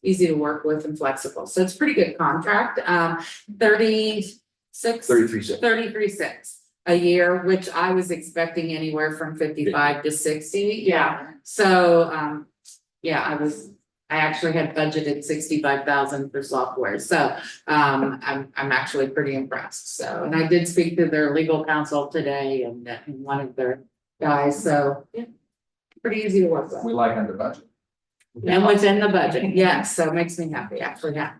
easy to work with and flexible. So it's a pretty good contract. 33.6 a year, which I was expecting anywhere from 55 to 60. Yeah. So, I actually had budgeted 65,000 for software. So, I'm actually pretty impressed. So, and I did speak to their legal counsel today and one of their guys. So, yeah, pretty easy to work with. We like under budget. And within the budget, yes, so it makes me happy after that.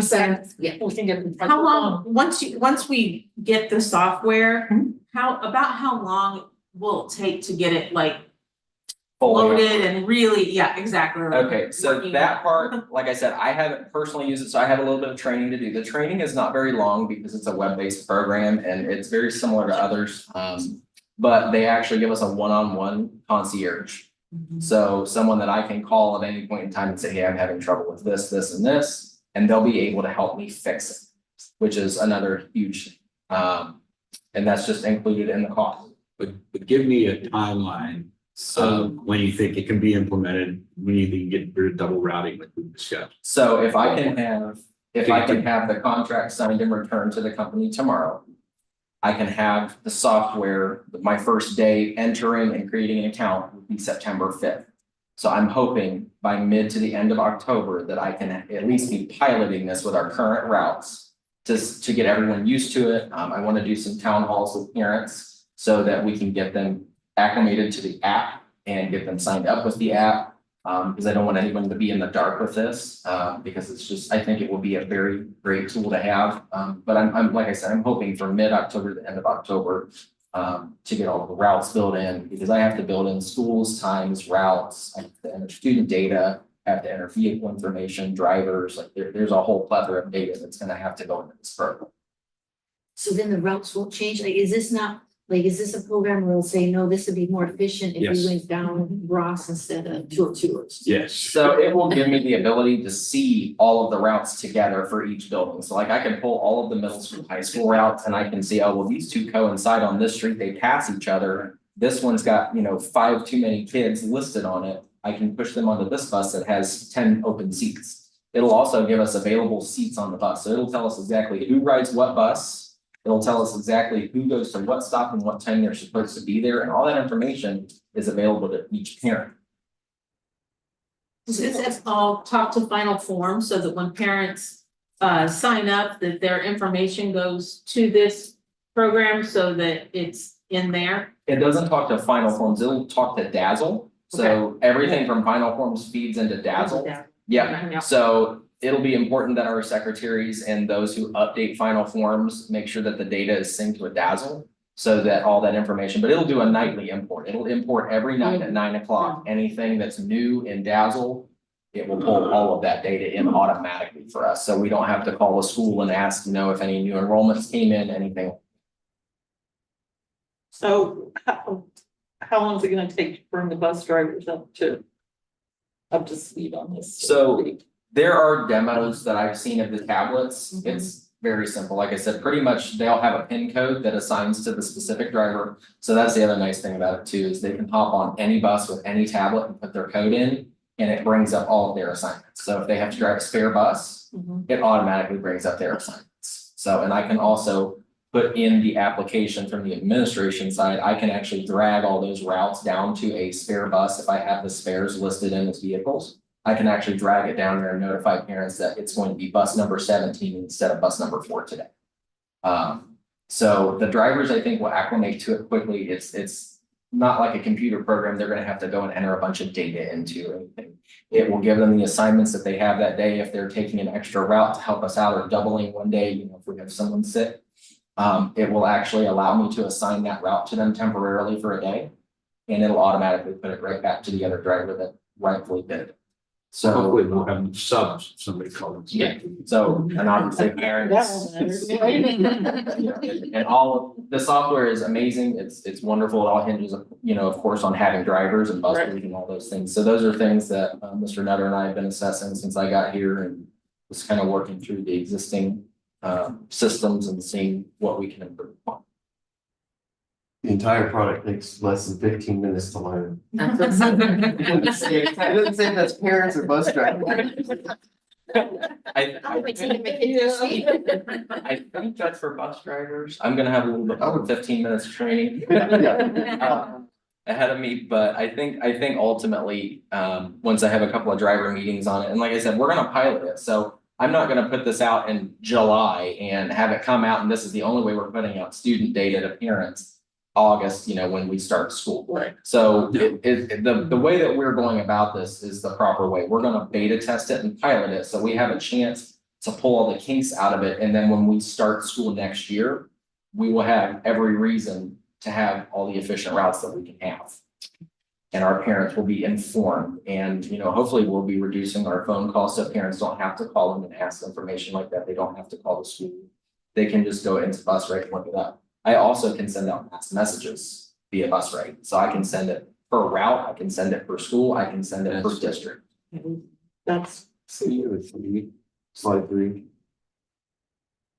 So, yeah. We can get. How long, once we get the software, how long will it take to get it like loaded and really, yeah, exactly. like, Okay, so working? that part, like I said, I haven't personally used it, so I have a little bit of training to do. The training is not very long because it's a web-based program and it's very similar to others. But they actually give us a one-on-one concierge. So someone that I can call at any point in time and say, hey, I'm having trouble with this, this, and this, and they'll be able to help me fix it, which is another huge, and that's just included in the cost. But give me a timeline of when you think it can be implemented, when you can get rid of double routing like we discussed. So if I can have the contract signed and returned to the company tomorrow, I can have the software, my first day entering and creating an account would be September 5th. So I'm hoping by mid to the end of October that I can at least be piloting this with our current routes to get everyone used to it. I want to do some town halls with parents so that we can get them acclimated to the app and get them signed up with the app. Because I don't want anyone to be in the dark with this, because it's just, I think it will be a very great tool to have. But I'm, like I said, I'm hoping for mid-October to the end of October, to get all the routes built in, because I have to build in schools, times, routes, I have to enter student data, I have to enter vehicle information, drivers, like there's a whole plethora of data that's gonna have to go into this program. So then the routes won't change, like, is this a program where it'll say, no, this would be more efficient if Yes. we went down Ross instead of tours? Yes. So it will give me the ability to see all of the routes together for each building. So like I can pull all of the middle school, high school routes and I can see, oh, well, these two coincide on this street, they pass each other. This one's got, 5 too many kids listed on it. I can push them onto this bus that has 10 open seats. It'll also give us available seats on the bus. So it'll tell us exactly who rides what bus. It'll tell us exactly who goes to what stop and what time they're supposed to be there, and all that information is available to each parent. Is this all top to final form so that when parents sign up, that their information goes to this program so that it's in there? It doesn't talk to final forms, it'll talk to Dazzle, So everything from final forms feeds into Dazzle. Yeah, so it'll be important that our secretaries and those who update final forms make sure that the data is synced with Dazzle. So that all that information, but it'll do a nightly import. It'll import every night at 9 o'clock. Anything that's new in Dazzle, it will pull all of that data in automatically for us. So we don't have to call the school and ask, if any new enrollments came in, anything. So how long is it gonna take to bring the bus drivers up to speed on this? So there are demos that I've seen of the tablets. It's very simple. Like I said, pretty much they'll have a PIN code that assigns to the specific driver. So that's the other nice thing about it too, is they can hop on any bus with any tablet and put their code in, and it brings up all of their assignments. So if they have to drive a spare bus, it automatically brings up their assignments. So, and I can also put in the application from the administration side, I can actually drag all those routes down to a spare bus if I have the spares listed in as vehicles. I can actually drag it down there and notify parents that it's going to be bus number 17 instead of bus number 4 today. So the drivers, I think, will acclimate to it quickly. It's not like a computer program they're going to have to go and enter a bunch of data into or anything. It will give them the assignments that they have that day if they're taking an extra route to help us out or doubling one day, if we have someone sick. It will actually allow me to assign that route to them temporarily for a day. And it'll automatically put it right back to the other driver that rightfully did it. So Hopefully we'll have subs, somebody call it. yeah, so and obviously parents. And all of the software is amazing. It's wonderful. It all hinges, of course, on having drivers and bus routes and all those things. So those are things that Mr. Nutter and I have been assessing since I got here and was kind of working through the existing systems and seeing what we can improve upon. The entire product takes less than 15 minutes to learn. That's It doesn't say that's parents or bus drivers. I think that's for bus drivers. I'm gonna have a little bit over 15 minutes of training. Ahead of me, but I think ultimately, once I have a couple of driver meetings on it, and like I said, we're gonna pilot it, so. I'm not gonna put this out in July and have it come out, and this is the only way we're putting out student data to parents. August, when we start school. Right. So the way that we're going about this is the proper way. We're gonna beta test it and pilot it, so we have a chance to pull all the kinks out of it, and then when we start school next year, we will have every reason to have all the efficient routes that we can have. And our parents will be informed, and hopefully we'll be reducing our phone calls so parents don't have to call them and ask information like that. They don't have to call the school. They can just go into bus rate and look it up. I also can send out mass messages via bus rate. So I can send it per route, I can send it per school, I can send it per district. That's. Slide 3.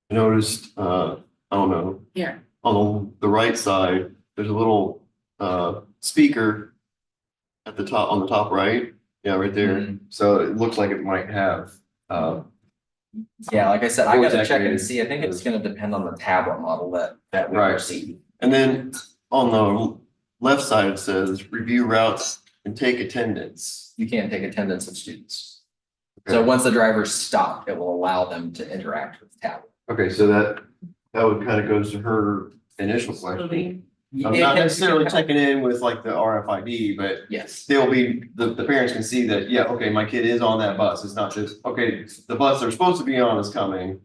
I noticed, I don't know. Here. On the right side, there's a little speaker at the top, on the top right. Yeah, right there. So it looks like it might have Yeah, like I said, I gotta Voice check it and activated. see. I think it's gonna depend on the tablet model that we Right. receive. And then on the left side, it says review routes and take attendance. You can't take attendance of students. So once the drivers stop, it will allow them to interact with the tablet. Okay, so that would kind of goes to her initial question. I'm not necessarily checking in with like the RFID, but Yes, still be, the parents can see that, yeah, okay, my kid is on that bus. It's not just, okay, the bus they're supposed to be on is coming.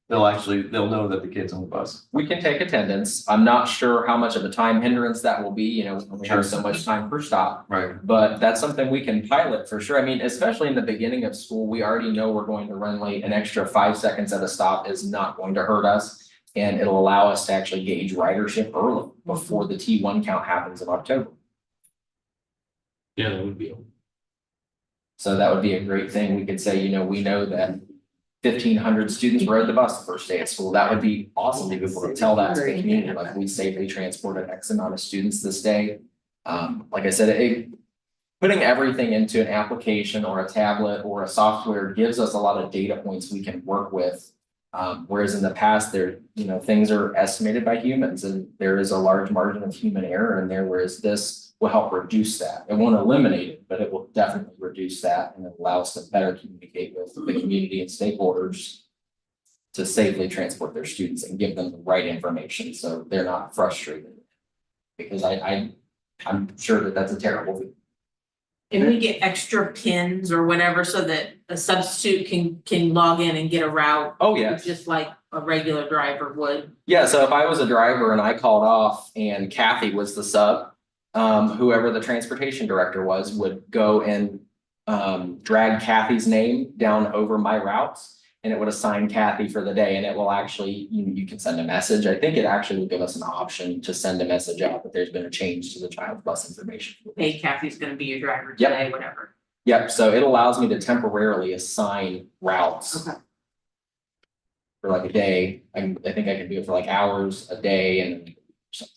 They'll know that the kid's on the bus. we can take attendance. I'm not sure how much of a time hindrance that will be, we only have so much time per stop. Right. But that's something we can pilot for sure. I mean, especially in the beginning of school, we already know we're going to run late. An extra 5 seconds at a stop is not going to hurt us. And it'll allow us to actually gauge ridership early before the T1 count happens in October. Yeah, that would be. So that would be a great thing. We could say, we know that 1,500 students rode the bus the first day of school. That would be awesome to be able to tell that to the community, like we safely transported X amount of students this day. Like I said, putting everything into an application or a tablet or a software gives us a lot of data points we can work with. Whereas in the past, things are estimated by humans and there is a large margin of human error in there, whereas this will help reduce that. It won't eliminate it, but it will definitely reduce that and allow us to better communicate with the community and stakeholders to safely transport their students and give them the right information so they're not frustrated. Because I'm sure that that's a terrible thing. And we get extra pins or whatever so that a substitute can log in and get a route. Oh, yeah. Just like a regular driver would. Yeah, so if I was a driver and I called off and Kathy was the sub, whoever the transportation director was would go and drag Kathy's name down over my routes. And it would assign Kathy for the day, and it will actually, you can send a message. I think it actually will give us an option to send a message out that there's been a change to the child bus information. Hey, Kathy's gonna be your driver Yep. today, whatever. Yep, so it allows me to temporarily assign routes. Okay. For like a day, I think I can do it for like hours, a day, and something.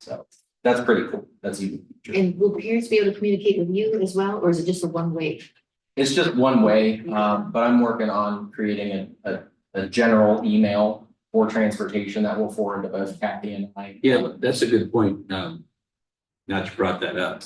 So that's pretty cool, that's even. And will parents be able to communicate with you as well, or is it just a one way? It's just one way, but I'm working on creating a general email for transportation that will forward to both Kathy and I. Yeah, that's a good point. Now that you brought that up,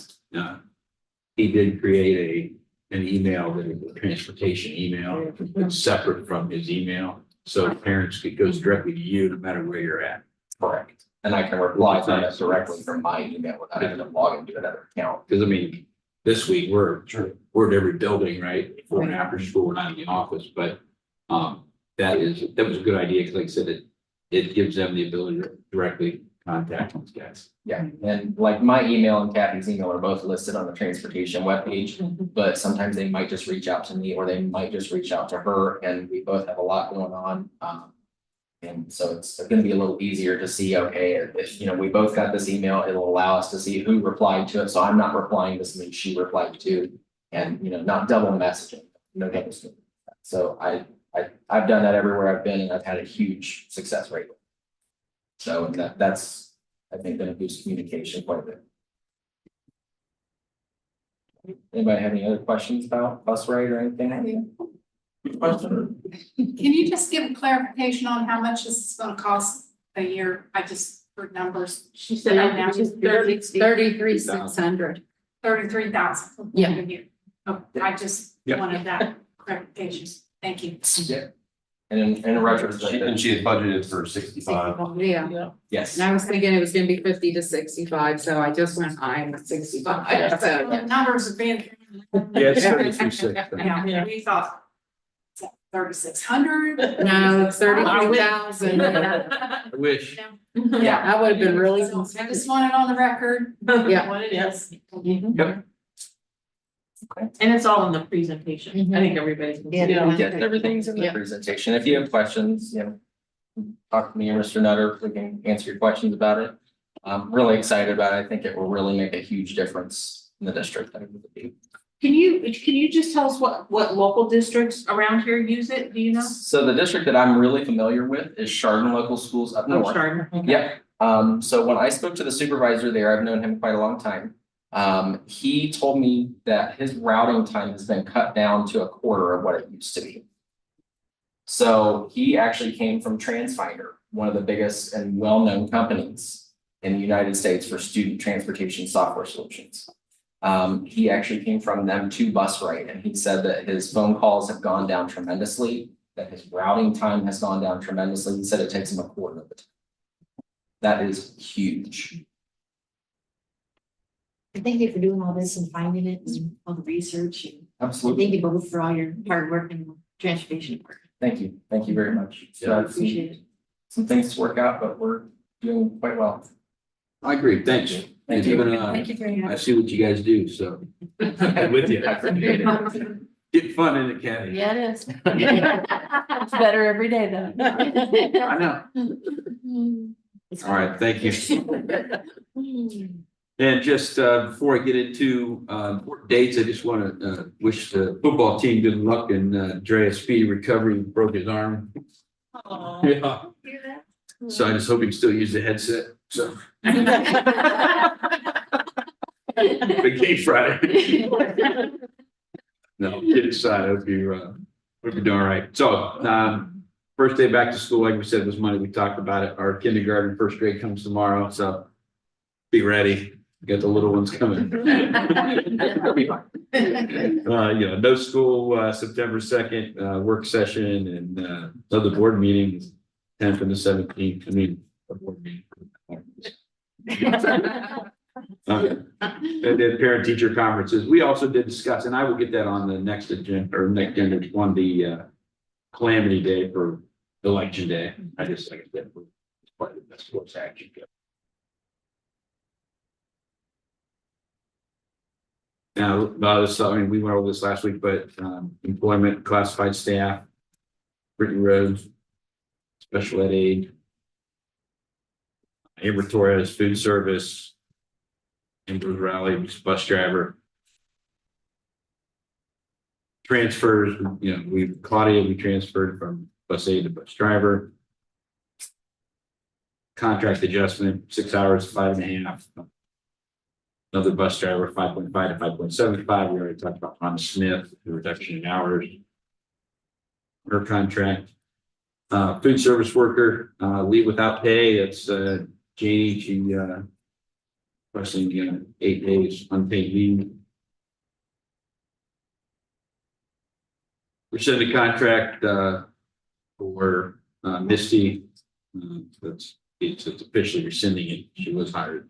he did create an email that is a transportation email, that's separate from his email. So parents, it goes directly to you no matter where you're at. Correct. And I can reply to that directly from my email without having to log into another account. Because I mean, this week we're at every building, right? Before and after school, we're not in the office, but that was a good idea, because like I said, it gives them the ability to directly contact these guys. Yeah, and like my email and Kathy's email are both listed on the transportation webpage, but sometimes they might just reach out to me or they might just reach out to her, and we both have a lot going on. And so it's gonna be a little easier to see, okay, if, we both got this email, it'll allow us to see who replied to it, so I'm not replying to something she replied to. And, not double messaging, no double messaging. So I've done that everywhere I've been, and I've had a huge success rate. So that's, I think, gonna boost communication quite a bit. Anybody have any other questions about bus rate or anything? Question? Can you just give clarification on how much this is gonna cost a year? I just heard numbers, She said, now just 33,600. 33,000. Yeah. Oh, I just Yeah. wanted that clarification. Thank you. Yeah. And in retrospect, And she had budgeted for 65. Yeah, yes. and I was thinking it was gonna be 50 to 65, so I just went high with 65, so. The numbers have been. Yeah, it's 33,600. Yeah, we thought 3,600. No, it's 33,000. I wish. Yeah, that would have been really. I just want it on the record. Yeah. What it is. Yep. And it's all in the presentation. I think everybody's. Yeah. Yes, everything's in the Yeah. presentation. If you have questions, talk to me or Mr. Nutter, we can answer your questions about it. I'm really excited about it. I think it will really make a huge difference in the district. Can you just tell us what local districts around here use it? Do you know? So the district that I'm really familiar with is Chardon Local Schools up north. Chardon. Okay. Yep, so when I spoke to the supervisor there, I've known him quite a long time. He told me that his routing time has been cut down to a quarter of what it used to be. So he actually came from TransFinder, one of the biggest and well-known companies in the United States for student transportation software solutions. He actually came from them to BusRight, and he said that his phone calls have gone down tremendously, that his routing time has gone down tremendously. He said it takes him a quarter of the time. That is huge. And thank you for doing all this and finding it and all the research. And Absolutely. thank you both for all your hard work and transportation work. Thank you. Thank you very much. So Yeah. I have Appreciate it. some things to work out, but we're doing quite well. I agree, thanks. Thank you. Thank you very I much. see what you guys do, so. I'm with you. I appreciate it. Get fun in the county. Yeah, it is. It's better every day though. I know. All right, thank you. And just before I get into important dates, I just want to wish the football team good luck and Dre a speedy recovery. He broke his arm. Yeah. So I just hope he can still use the headset. So. Big game Friday. No, kid aside, I hope you're doing all right. So first day back to school, like we said, was Monday. We talked about it. Our kindergarten, first grade comes tomorrow, so be ready. Get the little ones coming. It'll be fine. No school, September 2nd, work session and other board meetings, 10th and the 17th. I mean, a board meeting. And then parent teacher conferences, we also did discuss, and I will get that on the next agenda or next agenda on the calamity day for election day. I just like that. Part of the best course action. Now, I mean, we went over this last week, but employment, classified staff, Brittany Rhodes, special ed aid, Amber Torres, food service, Amber Raleigh, bus driver. Transfers, you know, Claudia, we transferred from bus aide to bus driver. Contract adjustment, 6 hours, 5.5. Another bus driver, 5.5 to 5.75. We already talked about Ron Smith, the reduction in hours. Her contract. Food service worker, leave without pay. That's Janie. She requesting 8 days unpaid leave. Rescinded contract for Misty. It's officially rescinding it. She was hired.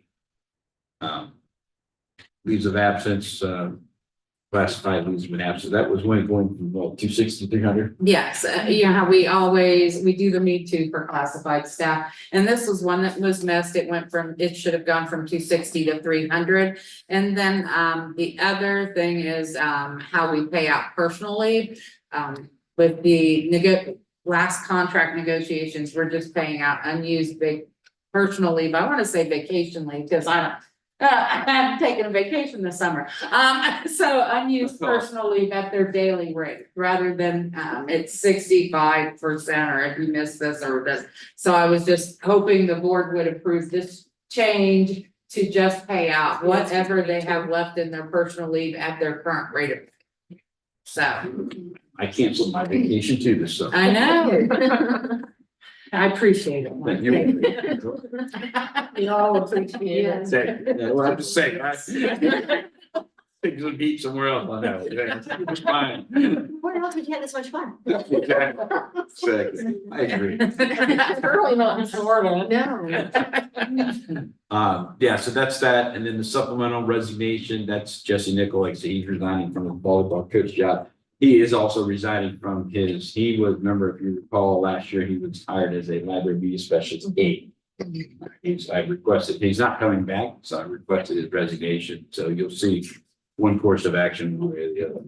Leaves of absence, classified leaves of absence. That was when going from 260 to 300. Yes, you know how we do the Me Too for classified staff, and this was one that was missed. It should have gone from 260 to 300. And then the other thing is how we pay out personal leave. With the last contract negotiations, we're just paying out unused personal leave. I want to say vacation leave because I haven't taken a vacation this summer. So unused personal leave at their daily rate rather than it's 65% or if you miss this or this. So I was just hoping the board would approve this change to just pay out whatever they have left in their personal leave at their current rate of pay. So I canceled my vacation too this summer. I know. I appreciate it. Thank you. We all appreciate it. Yeah, well, I'm just saying. Things would be somewhere else on that. It was fine. Where else would you have this much fun? Exactly. I agree. Early not in Florida. No. Yeah, so that's that. And then the supplemental resignation, that's Jesse Nickel, like I said, he's resigning from his volleyball coach job. He is also resigning from he was, remember, if you recall, last year, he was hired as a library media specialist 8. I requested, he's not coming back, so I requested his resignation. So you'll see one course of action one way or the other,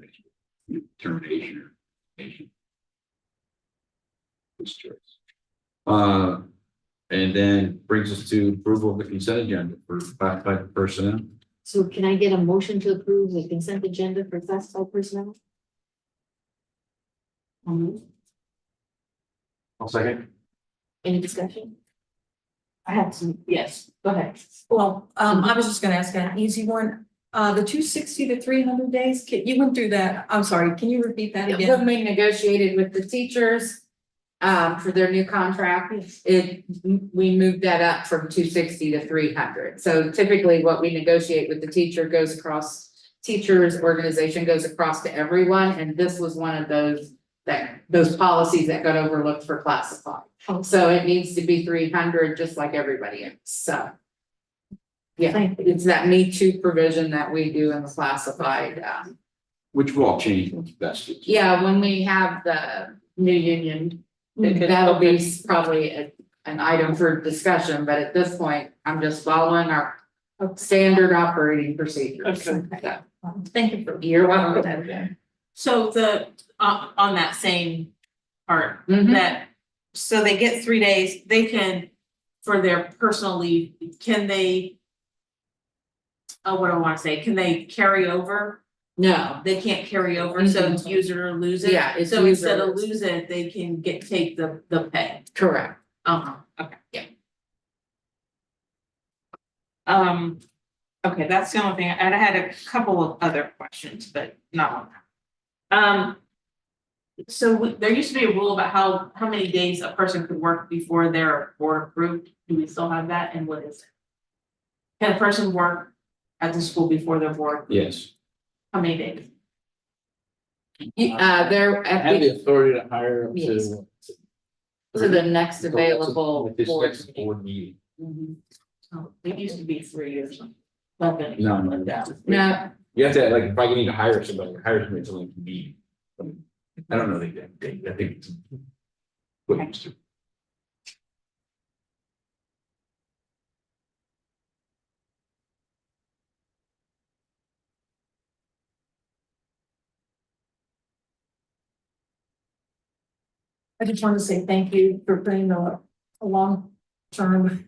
termination or resignation. His choice. And then brings us to approval of the consent agenda for classified personnel. So can I get a motion to approve the consent agenda for classified personnel? I'll second. Any discussion? I have some, yes, go ahead. Well, I was just gonna ask an easy one. The 260 to 300 days, you went through that. I'm sorry, can you repeat that again? When we negotiated with the teachers for their new contract, we moved that up from 260 to 300. So typically what we negotiate with the teacher goes across, teachers organization goes across to everyone, and this was one of those policies that got overlooked for classified. So it needs to be 300, just like everybody else, so. Yeah, it's that Me Too provision that we do in the classified, Which will all change once vested. yeah, when we have the new union, that'll be probably an item for discussion, but at this point, I'm just following our standard operating procedures. Okay. Thank you for. You're welcome. So on that same part, Mhm. that, so they get 3 days, they can, for their personal leave, can they? What do I wanna say, can they carry over? No, They can't carry over, so it's use it or lose it? Yeah, it's So use it instead or of lose it, they can take the pay. correct. Okay. Yeah. Okay, that's the only thing, and I had a couple of other questions, but not on that. So there used to be a rule about how many days a person could work before they're board approved. Do we still have that, and what is it? Can a person work at the school before they're board? Yes. How many days? They're I have at the the, authority to hire up Yes. to. the next available This board. next board meeting. Mhm. Oh, it used to be 3 or something. Okay. No, no, no. No, You have to, like, if I need to hire somebody, it's only to me. I don't know the exact date, I think it's. What used to. I just want to say thank you for putting a long term.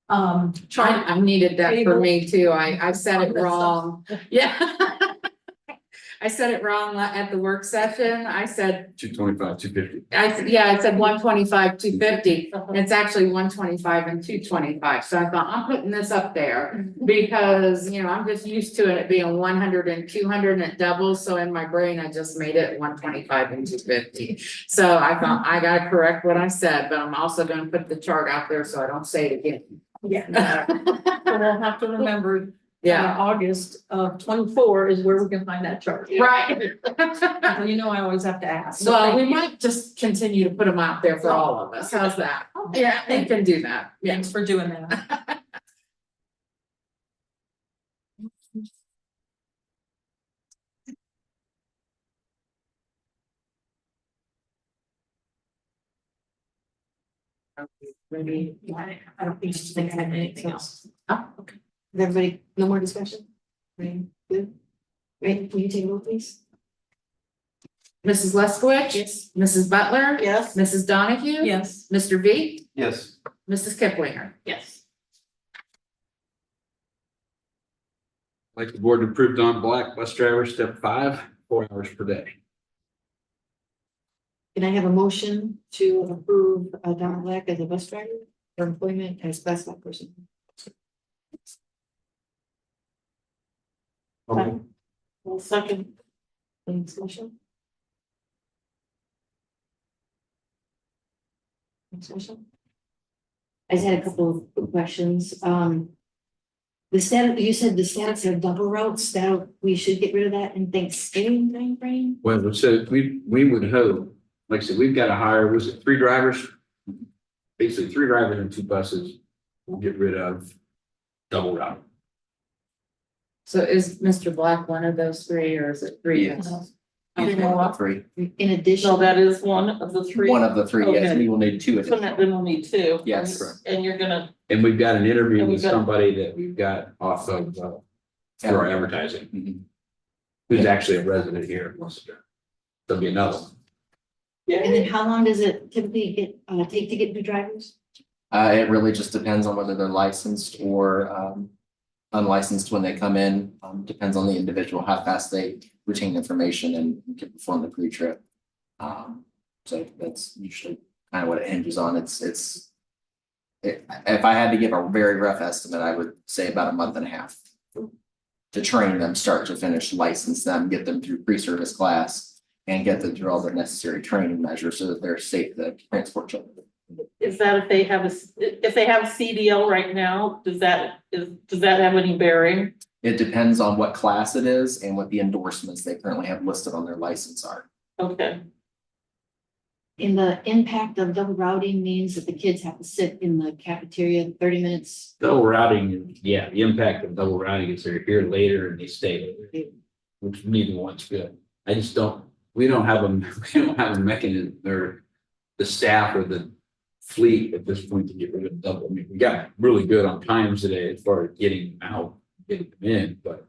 Chart. I needed that for Table. me too. I said it wrong. Yeah. I said it wrong at the work session. I said, 225, 250. I said 125, 250. It's actually 125 and 225. So I thought, I'm putting this up there because, I'm just used to it being 100 and 200 and it doubles. So in my brain, I just made it 125 and 250. So I thought I gotta correct what I said, but I'm also gonna put the chart out there so I don't say it again. Yeah. So we'll have to remember. Yeah. August of 24 is where we can find that chart. Right. I always have to ask. So Well, thank we you. might just continue to put them out there for all of us. How's that? Yeah, they can do that. Yeah. Thanks for doing that. Maybe. I don't think I have anything else. Oh, okay. Is everybody, no more discussion? Right, good. Right, can you take a vote, please? Mrs. Leskowitz? Yes. Mrs. Butler? Yes, Mrs. Donahue? Yes. Mr. V? Yes. Mrs. Kiplinger? Yes. Like the board approved on Black bus driver, step 5, 4 hours per day. Can I have a motion to approve Donna Black as a bus driver for employment as classified person? Okay. well, second, Any discussion? Discussion? I just had a couple of questions. The status, you said the status of double routes, that we should get rid of that in Thanksgiving timeframe? Well, so we would hope, like I said, we've got to hire, was it 3 drivers? Basically 3 drivers and 2 buses. We'll get rid of double route. So is Mr. Black one of those 3 or is it 3? Yes. Okay. One of the 3. In addition. no, that is one of the 3. One of the 3, yes, Okay. we will need 2 So then we'll need 2. Yes. And you're gonna, And we've got an interview And we've with got- somebody that we've got off of, for our advertising, Mhm. who's actually a resident here in Worcester. There'll be another one. And then how long does it typically take to get new drivers? It really just depends on whether they're licensed or unlicensed when they come in. Depends on the individual, how fast they retain information and can perform the pre-trip. So that's usually kind of what it hinges on. If I had to give a very rough estimate, I would say about a month and a half to train them, start to finish, license them, get them through pre-service class and get them through all their necessary training measures so that they're safe to transport children. is that if they have a CDL right now, does that have any bearing? It depends on what class it is and what the endorsements they currently have listed on their license are. Okay, And the impact of double routing means that the kids have to sit in the cafeteria 30 minutes. Double routing, yeah, the impact of double routing is they're here later and they stay later, which neither one's good. I just don't, we don't have a mechanism or the staff or the fleet at this point to get rid of double. I mean, we got really good on times today as far as getting them out, getting them in, but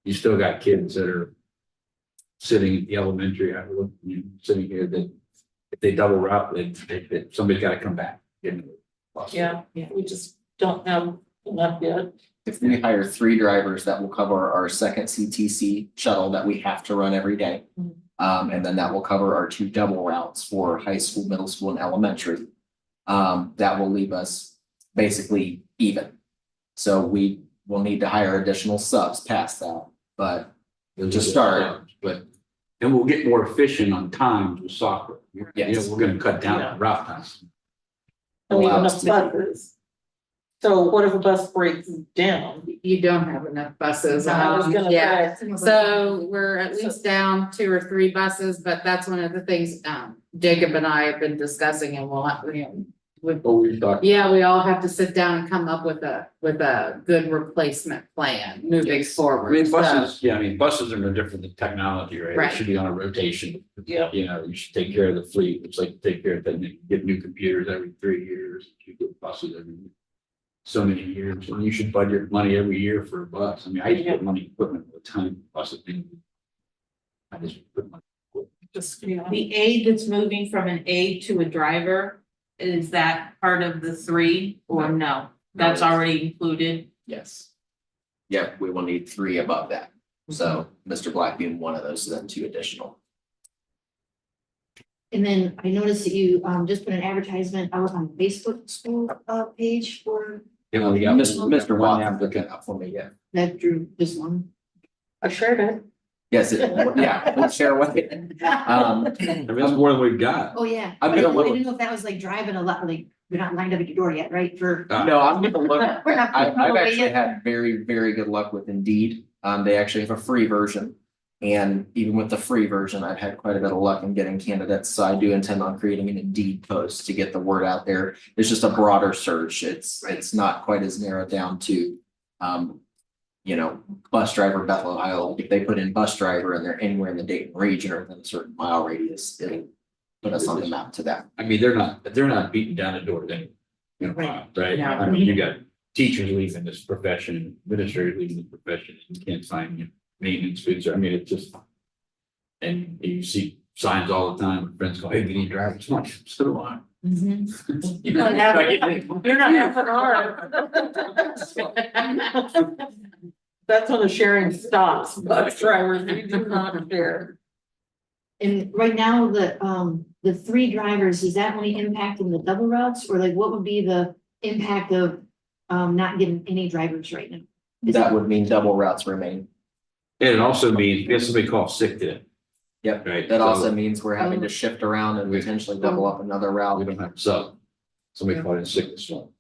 you still got kids that are sitting at the elementary, sitting here that if they double route, somebody's got to come back. Get in the bus. yeah, we just don't have enough yet. If we hire 3 drivers, that will cover our second CTC shuttle that we have to run every day. And then that will cover our 2 double routes for high school, middle school, and elementary. That will leave us basically even. So we will need to hire additional subs past that, but to start. But, and we'll get more efficient on times with software. Yes. We're gonna cut down Yeah. on route times. And even Allows if buses. So what if a bus breaks down? You don't have enough buses. I was gonna Yeah. say. So we're at least down 2 or 3 buses, but that's one of the things Jacob and I have been discussing and we'll have, we talked. Yeah, we all have to sit down and come up with a good replacement plan moving I forward. mean, So- buses, yeah, I mean, buses are no different than technology, right? Right. It should be on a rotation. Yeah. You know, you should take care of the fleet. It's like take care of that, get new computers every 3 years. You get buses every so many years, and you should budget money every year for a bus. I mean, I used to put money equipment all the time, buses. I just put money. Just, you know. The aide that's moving from an aide to a driver, is that part of the 3 or no? That's already included? Yes. Yeah, we will need 3 above that. So Mr. Black being one of those, so then 2 additional. And then I noticed that you just put an advertisement out on Facebook school page for You know, we got Mr. one Watt looking applicant. out for me, yeah. that drew this one. I shared it. Yes, yeah, let's share with it. I mean, that's more than we've got. Oh, yeah. I'm I gonna didn't look- I didn't know if that was like driving a lot, like, you're not lined up at your door yet, right? For. No, I'm gonna look. We're not. I've okay actually yet. had very, very good luck with Indeed. They actually have a free version. And even with the free version, I've had quite a bit of luck in getting candidates. So I do intend on creating an Indeed post to get the word out there. It's just a broader search. It's not quite as narrowed down to, you know, bus driver Bethel Isle. If they put in bus driver and they're anywhere in the Dayton region or within a certain mile radius, it'll put us on the map to that. I mean, they're not beating down the door then. You know, Right. right? No. I mean, you got teachers leaving this profession, administrators leaving the profession, you can't find, you know, maintenance foods, I mean, it's just. And you see signs all the time, friends go, hey, we need drivers, I'm like, so do I. Mhm. You know, You're not half an hour. That's when the sharing stops, bus drivers, we do not share. And right now, the 3 drivers, is that only impacting the double routes, or like what would be the impact of not getting any drivers right now? That would mean double routes remain. And it also means, if somebody calls sick today, Yep, right? that So also means we're having to shift around and We- potentially double up another We route. don't have to sub. Somebody called in sick this morning.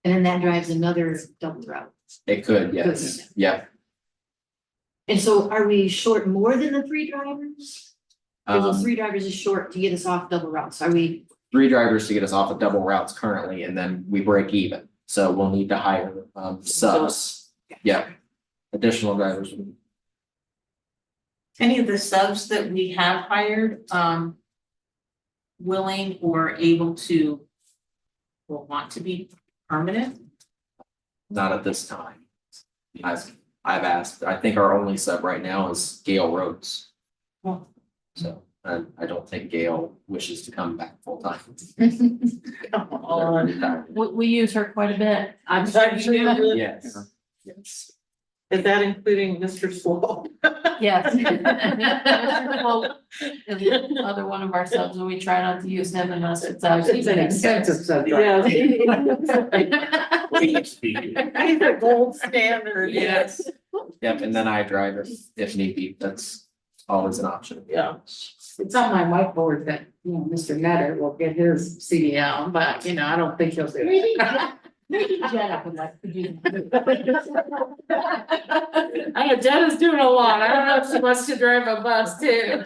And then that drives another double route. It could, yes, yeah. And so are we short more than the 3 drivers? Or the 3 Um, drivers is short to get us off double routes? Are we, 3 drivers to get us off of double routes currently, and then we break even. So we'll need to hire subs. Yeah. Additional drivers. Any of the subs that we have hired, willing or able to, or want to be permanent? Not at this time. I've asked, I think our only sub right now is Gail Rhodes. Oh. So I don't think Gail wishes to come back full time. Come on. We use her quite a bit. I'm sure you do. Yes. Yes. Is that including Mr. Swall? Yes. Well, the other one of our subs, and we try not to use him unless it's It's an expensive subject. Yeah. He's He's a gold standard, yes, Yep, and then I drive if need be. That's always an option. yeah. It's on my whiteboard that, you know, Mr. Netter will get his CDL, but you know, I don't think he'll do it. maybe Jen up and like, could you? I know Jenna's doing a lot. I don't know if she wants to drive a bus too.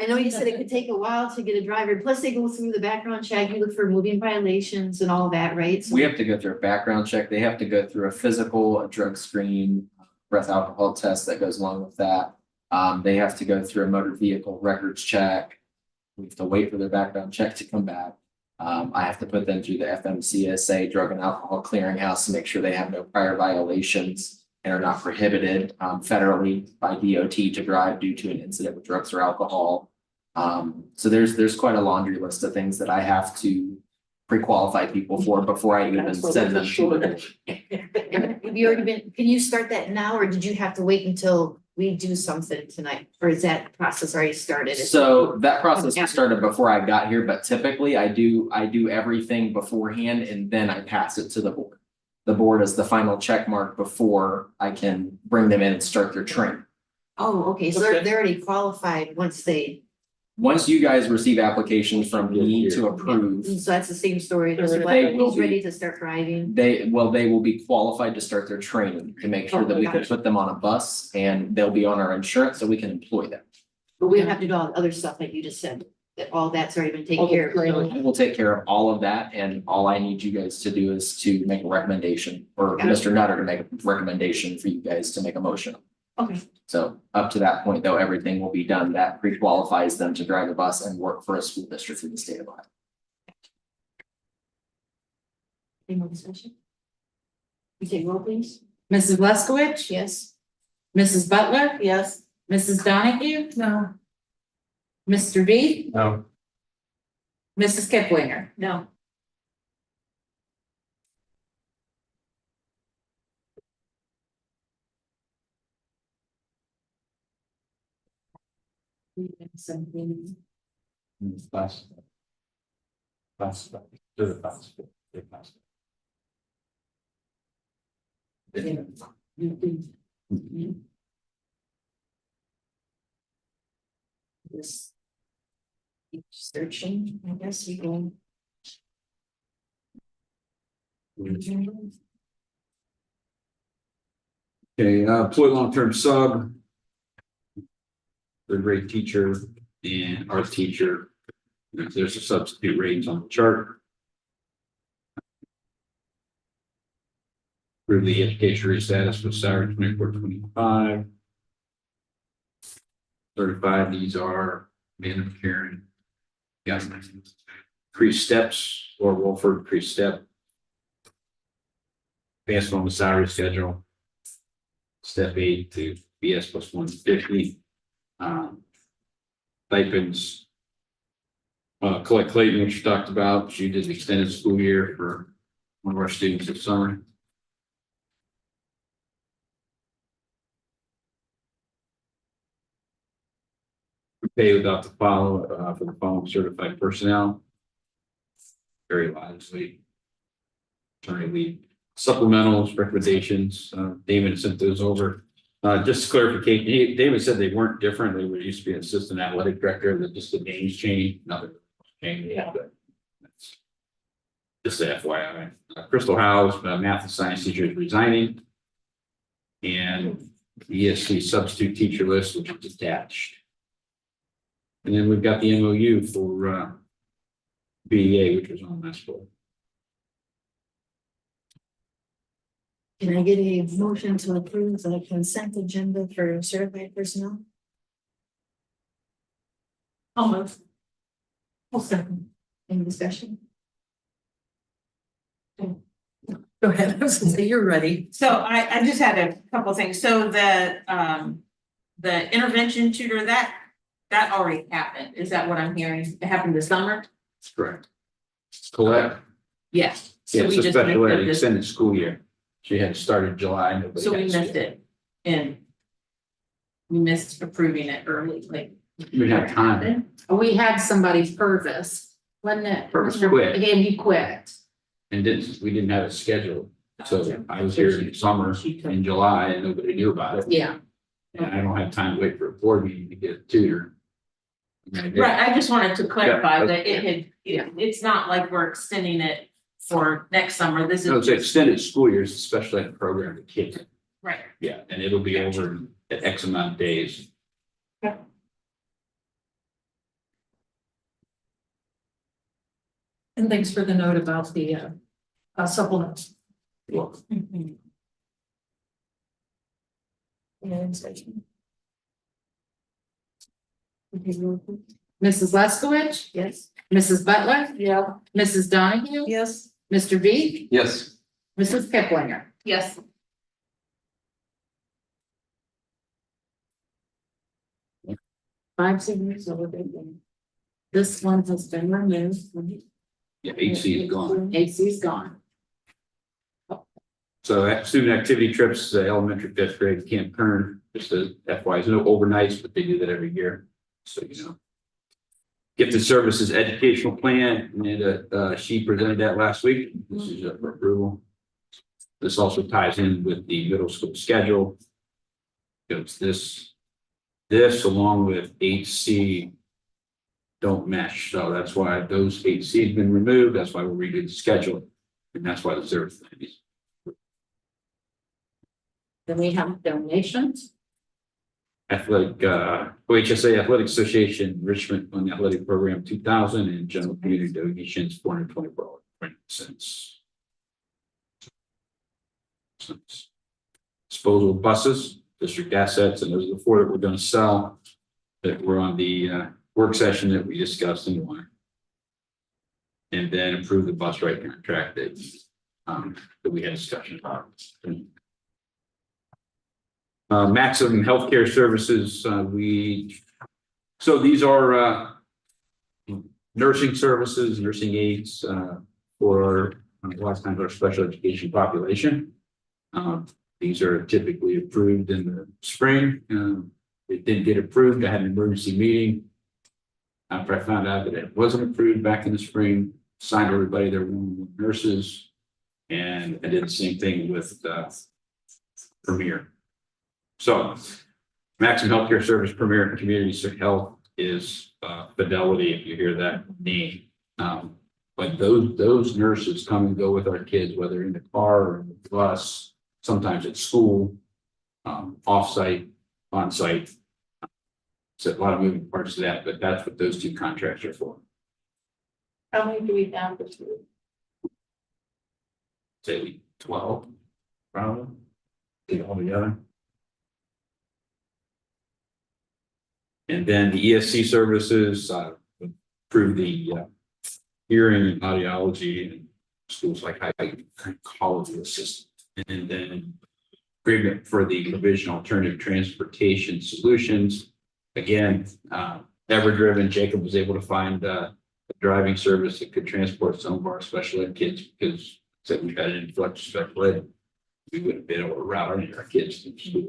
I know you said it could take a while to get a driver, plus they go through the background check, you look for moving violations and all that, right? So- We have to go through a background check. They have to go through a physical, a drug screen, breath alcohol test that goes along with that. They have to go through a motor vehicle records check. We have to wait for their background check to come back. I have to put them through the FMCSA Drug and Alcohol Clearinghouse to make sure they have no prior violations and are not prohibited federally by DOT to drive due to an incident with drugs or alcohol. So there's quite a laundry list of things that I have to pre-qualify people for before I even That's what send them it's to. shortage. Have you already been, can you start that now, or did you have to wait until we do something tonight, or is that process already started? So that process started before I got here, but typically I do everything beforehand and then I pass it to the board. The board is the final check mark before I can bring them in and start their training. Oh, okay, so Okay. they're already qualified once they, Once you guys receive applications from me to approve, so that's the same story, They just will like, be- he's ready to start driving. they will be qualified to start their training to make sure that we can put them on a bus and they'll be on our insurance so we can employ them. But we don't have to do all the other stuff like you just said. that all that's already been taken care of. I will take care of all of that, and all I need you guys to do is to make a recommendation, or Okay. Mr. Nutter to make a recommendation for you guys to make a motion. Okay, So up to that point, though, everything will be done that pre-qualifies them to drive a bus and work for a school district in the state of Ohio. any more discussion? You take roll, please. Mrs. Leskowitz? Yes. Mrs. Butler? Yes, Mrs. Donahue? No, Mr. B? No. Mrs. Kiplinger? No. Last. To the last. This. Keep searching, I guess you can. Okay, employee long-term sub. Third grade teacher and art teacher. There's a substitute rates on the chart. Prove the education status with salary 24-25. 35, these are Van Karen. Got 3 steps, or Wolford 3-step. Based on the salary schedule. Step 8 to BS plus 150. Stipends. Colette Clayton, which you talked about, she did the extended school year for one of our students this summer. Pay without the follow, for the following certified personnel. Very wisely. Attorney lead supplementals, recommendations, David sent those over. Just clarification, David said they weren't different, they were used to be an assistant athletic director, that just the names changed, nothing changed. Yeah. But that's just the FYI. Crystal House, math and science teacher is resigning. And the ESC substitute teacher list, which is attached. And then we've got the MOU for BEA, which was on last fall. Can I get a motion to approve the consent agenda for certified personnel? almost. I'll second. Any discussion? Go ahead, I was gonna say, you're ready. So I just had a couple of things. So the intervention tutor, that already happened. Is that what I'm hearing? It happened this summer? That's correct. Colette, Yes. yeah, So we it's a just special missed ed it this- extended school year. She had started July. nobody So we got missed it and we missed approving it early, like. We had time. We had somebody's Purvis, wasn't it? Purvis quit. Again, he quit. And we didn't have it scheduled. So I was here in summer in July and nobody knew about it. Yeah, And I don't have time to wait for a board meeting to get a tutor. Right, I just wanted to clarify Yeah. that it's not like we're extending it for next summer. This No, is. it's extended school years, a special ed program for kids. Right. Yeah, and it'll be over at X amount of days. And thanks for the note about the supplements. Well, Any discussion? Mrs. Leskowitz, Yes. Mrs. Butler, Yeah. Mrs. Donahue, Yes. Mr. B, Yes. Mrs. Kiplinger. Yes. Five signatures over there. This one has been removed. yeah, HC is gone. AC's gone. So student activity trips, elementary, 5th grade, Camp Kern, just a FYI, there's no overnights, but they do that every year. So, you know. Gifted Services Educational Plan, and she presented that last week. This is up for approval. This also ties in with the middle school schedule. It's this along with HC don't mesh. So that's why those HC have been removed. That's why we're redoing the schedule. And that's why the service is. Then we have donations. Athletic, OHSA Athletic Association Richmond on the Athletic Program 2000 and General Community Donations $424.20. Disposal of buses, district assets, and those are the 4 that we're going to sell that were on the work session that we discussed in one. And then approve the bus ride contract that we had discussion about. Maximum healthcare services, so these are nursing services, nursing aides for a lot of times our special education population. These are typically approved in the spring. It didn't get approved. I had an emergency meeting. After I found out that it wasn't approved back in the spring, signed everybody their nurses. And I did the same thing with Premier. So maximum healthcare service Premier Community Health is Fidelity, if you hear that name. But those nurses come and go with our kids, whether in the car or in the bus, sometimes at school, off-site, on-site. So a lot of moving parts to that, but that's what those 2 contracts are for. How many do we have this year? Say 12, probably, all together. And then the ESC services, approve the hearing and audiology and schools like college assistant. And then agreement for the provision alternative transportation solutions. Again, ever driven, Jacob was able to find a driving service that could transport some of our special ed kids because said we've had an influx of special ed. We wouldn't have been able to route any of our kids to school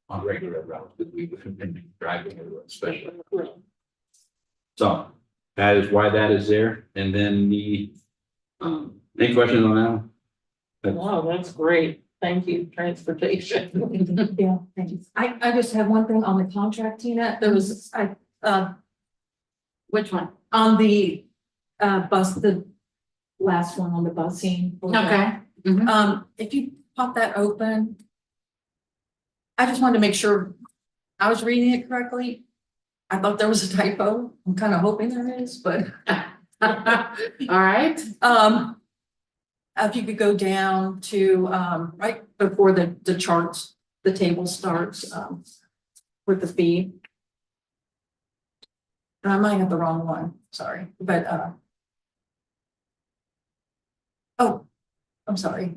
on regular routes, but we would have been driving everyone special ed. So that is why that is there. And then the any questions on that? Wow, that's great. Thank you, transportation. Yeah, thank you. I just have one thing on the contract, Tina. There was, Which one? on the bus, the last one on the busing. Okay. Mhm. If you pop that open. I just wanted to make sure I was reading it correctly. I thought there was a typo. I'm kind of hoping there is, but All right. if you could go down to right before the charts, the table starts with the fee. And I might have the wrong one, sorry, but oh, I'm sorry.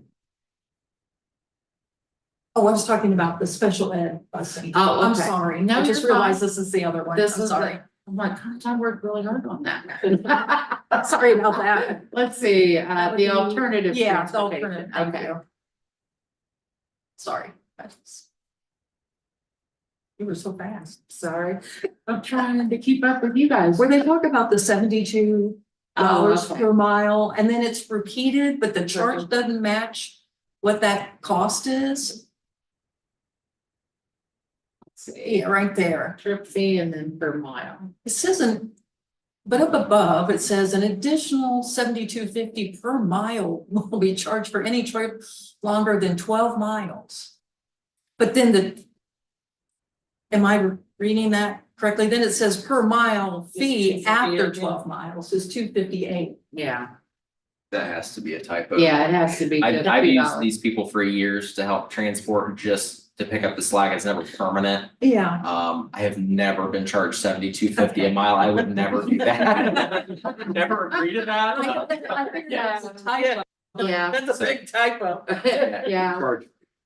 Oh, I was talking about the special ed busing. Oh, I'm okay. sorry. No, I just you're realized fine. this is the other one. This I'm is sorry. I'm like, gosh, I worked really hard on that. Sorry about that. Let's see, That would the be- alternative. Yeah, the transportation. alternative. Thank Okay. you. Sorry. You were so fast. Sorry, I'm trying to keep up with you guys. Where they talk about the $72 okay. per mile, and then it's repeated, but the charge doesn't match what that cost is. Yeah, right there. Trip fee and then per mile. It says but up above, it says an additional $72.50 per mile will be charged for any trip longer than 12 miles. But then am I reading that correctly? Then it says per mile fee after 12 miles is $258. Yeah, That has to be a typo. yeah, it has to be. I've used $50. these people for years to help transport just to pick up the slack. It's never permanent. Yeah. I have never been charged $72.50 a mile. I would never do that. I would never agree to that. I think that's a typo. Yeah. That's a big typo. Yeah,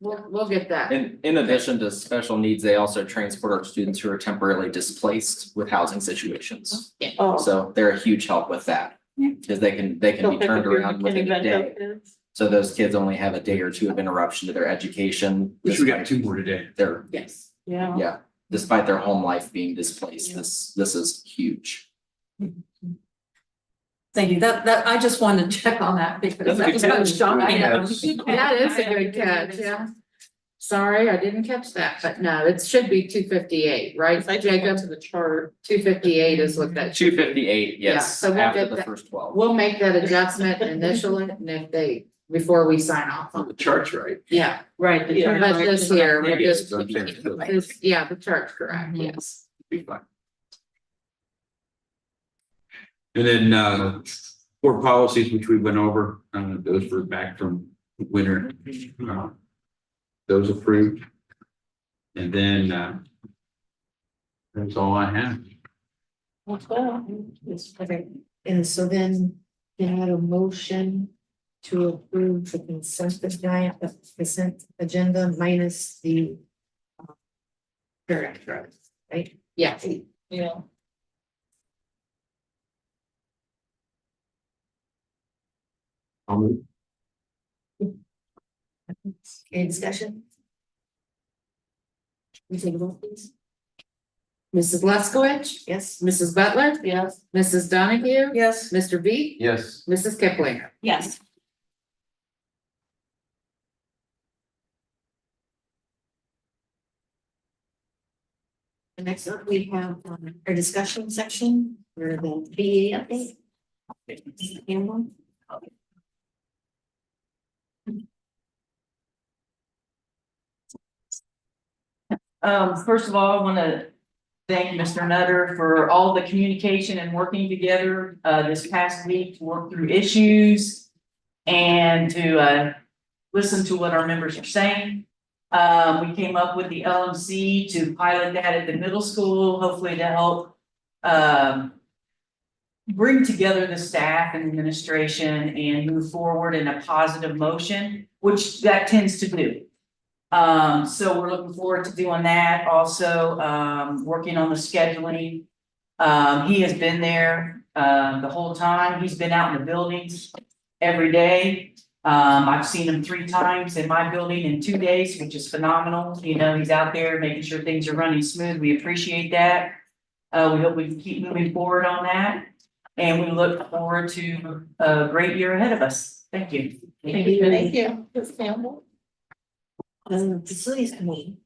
we'll get that. In addition to special needs, they also transport our students who are temporarily displaced with housing situations. Oh. So they're a huge help with that. Because they can be turned around within a day. So those kids only have a day or two of interruption to their education. Wish we got 2 more today. They're, Yes. Yeah. yeah, despite their home life being displaced, this is huge. Thank you. That I just wanted to check on that because that was kind of shocking. That is a good catch, yeah. Sorry, I didn't catch that, but no, it should be 258, right, I just Jacob? went to the chart. 258 is what that. should be. 258, Yeah, yes, so we'll after get the that. first 12. We'll make that adjustment, initial it, and if they before we sign off On on the it. chart's right. Yeah, Right. the Yeah, turn that's right just is not here, there we yet. just, So I'm saying it's still- yeah, the chart's correct, Mhm. yes. Be fine. And then, board policies, which we went over, those were back from winter. Those approved. And then, that's all I have. Yes, okay, and so then, can I have a motion to approve the consent agenda minus the correct, right? Yeah, Yeah. I'll move. Any discussion? We take a vote, please. Mrs. Leskowitz, Yes? Mrs. Butler, Yes. Mrs. Donahue, Yes. Mr. Beat, Yes. Mrs. Kiplinger. Yes. And next up, we have our discussion section for the BA update. Campbell? First of all, I want to thank Mr. Nutter for all the communication and working together, this past week to work through issues and to, listen to what our members are saying. We came up with the LMC to pilot that at the middle school, hopefully to help, bring together the staff and administration and move forward in a positive motion, which that tends to do. So we're looking forward to doing that. Also, working on the scheduling. He has been there, the whole time. He's been out in the buildings every day. I've seen him 3 times in my building in 2 days, which is phenomenal. You know, he's out there making sure things are running smooth. We appreciate that. We hope we can keep moving forward on that. And we look forward to a great year ahead of us. Thank you. Thank you. Thank you, Ms. Campbell. Facilities committee.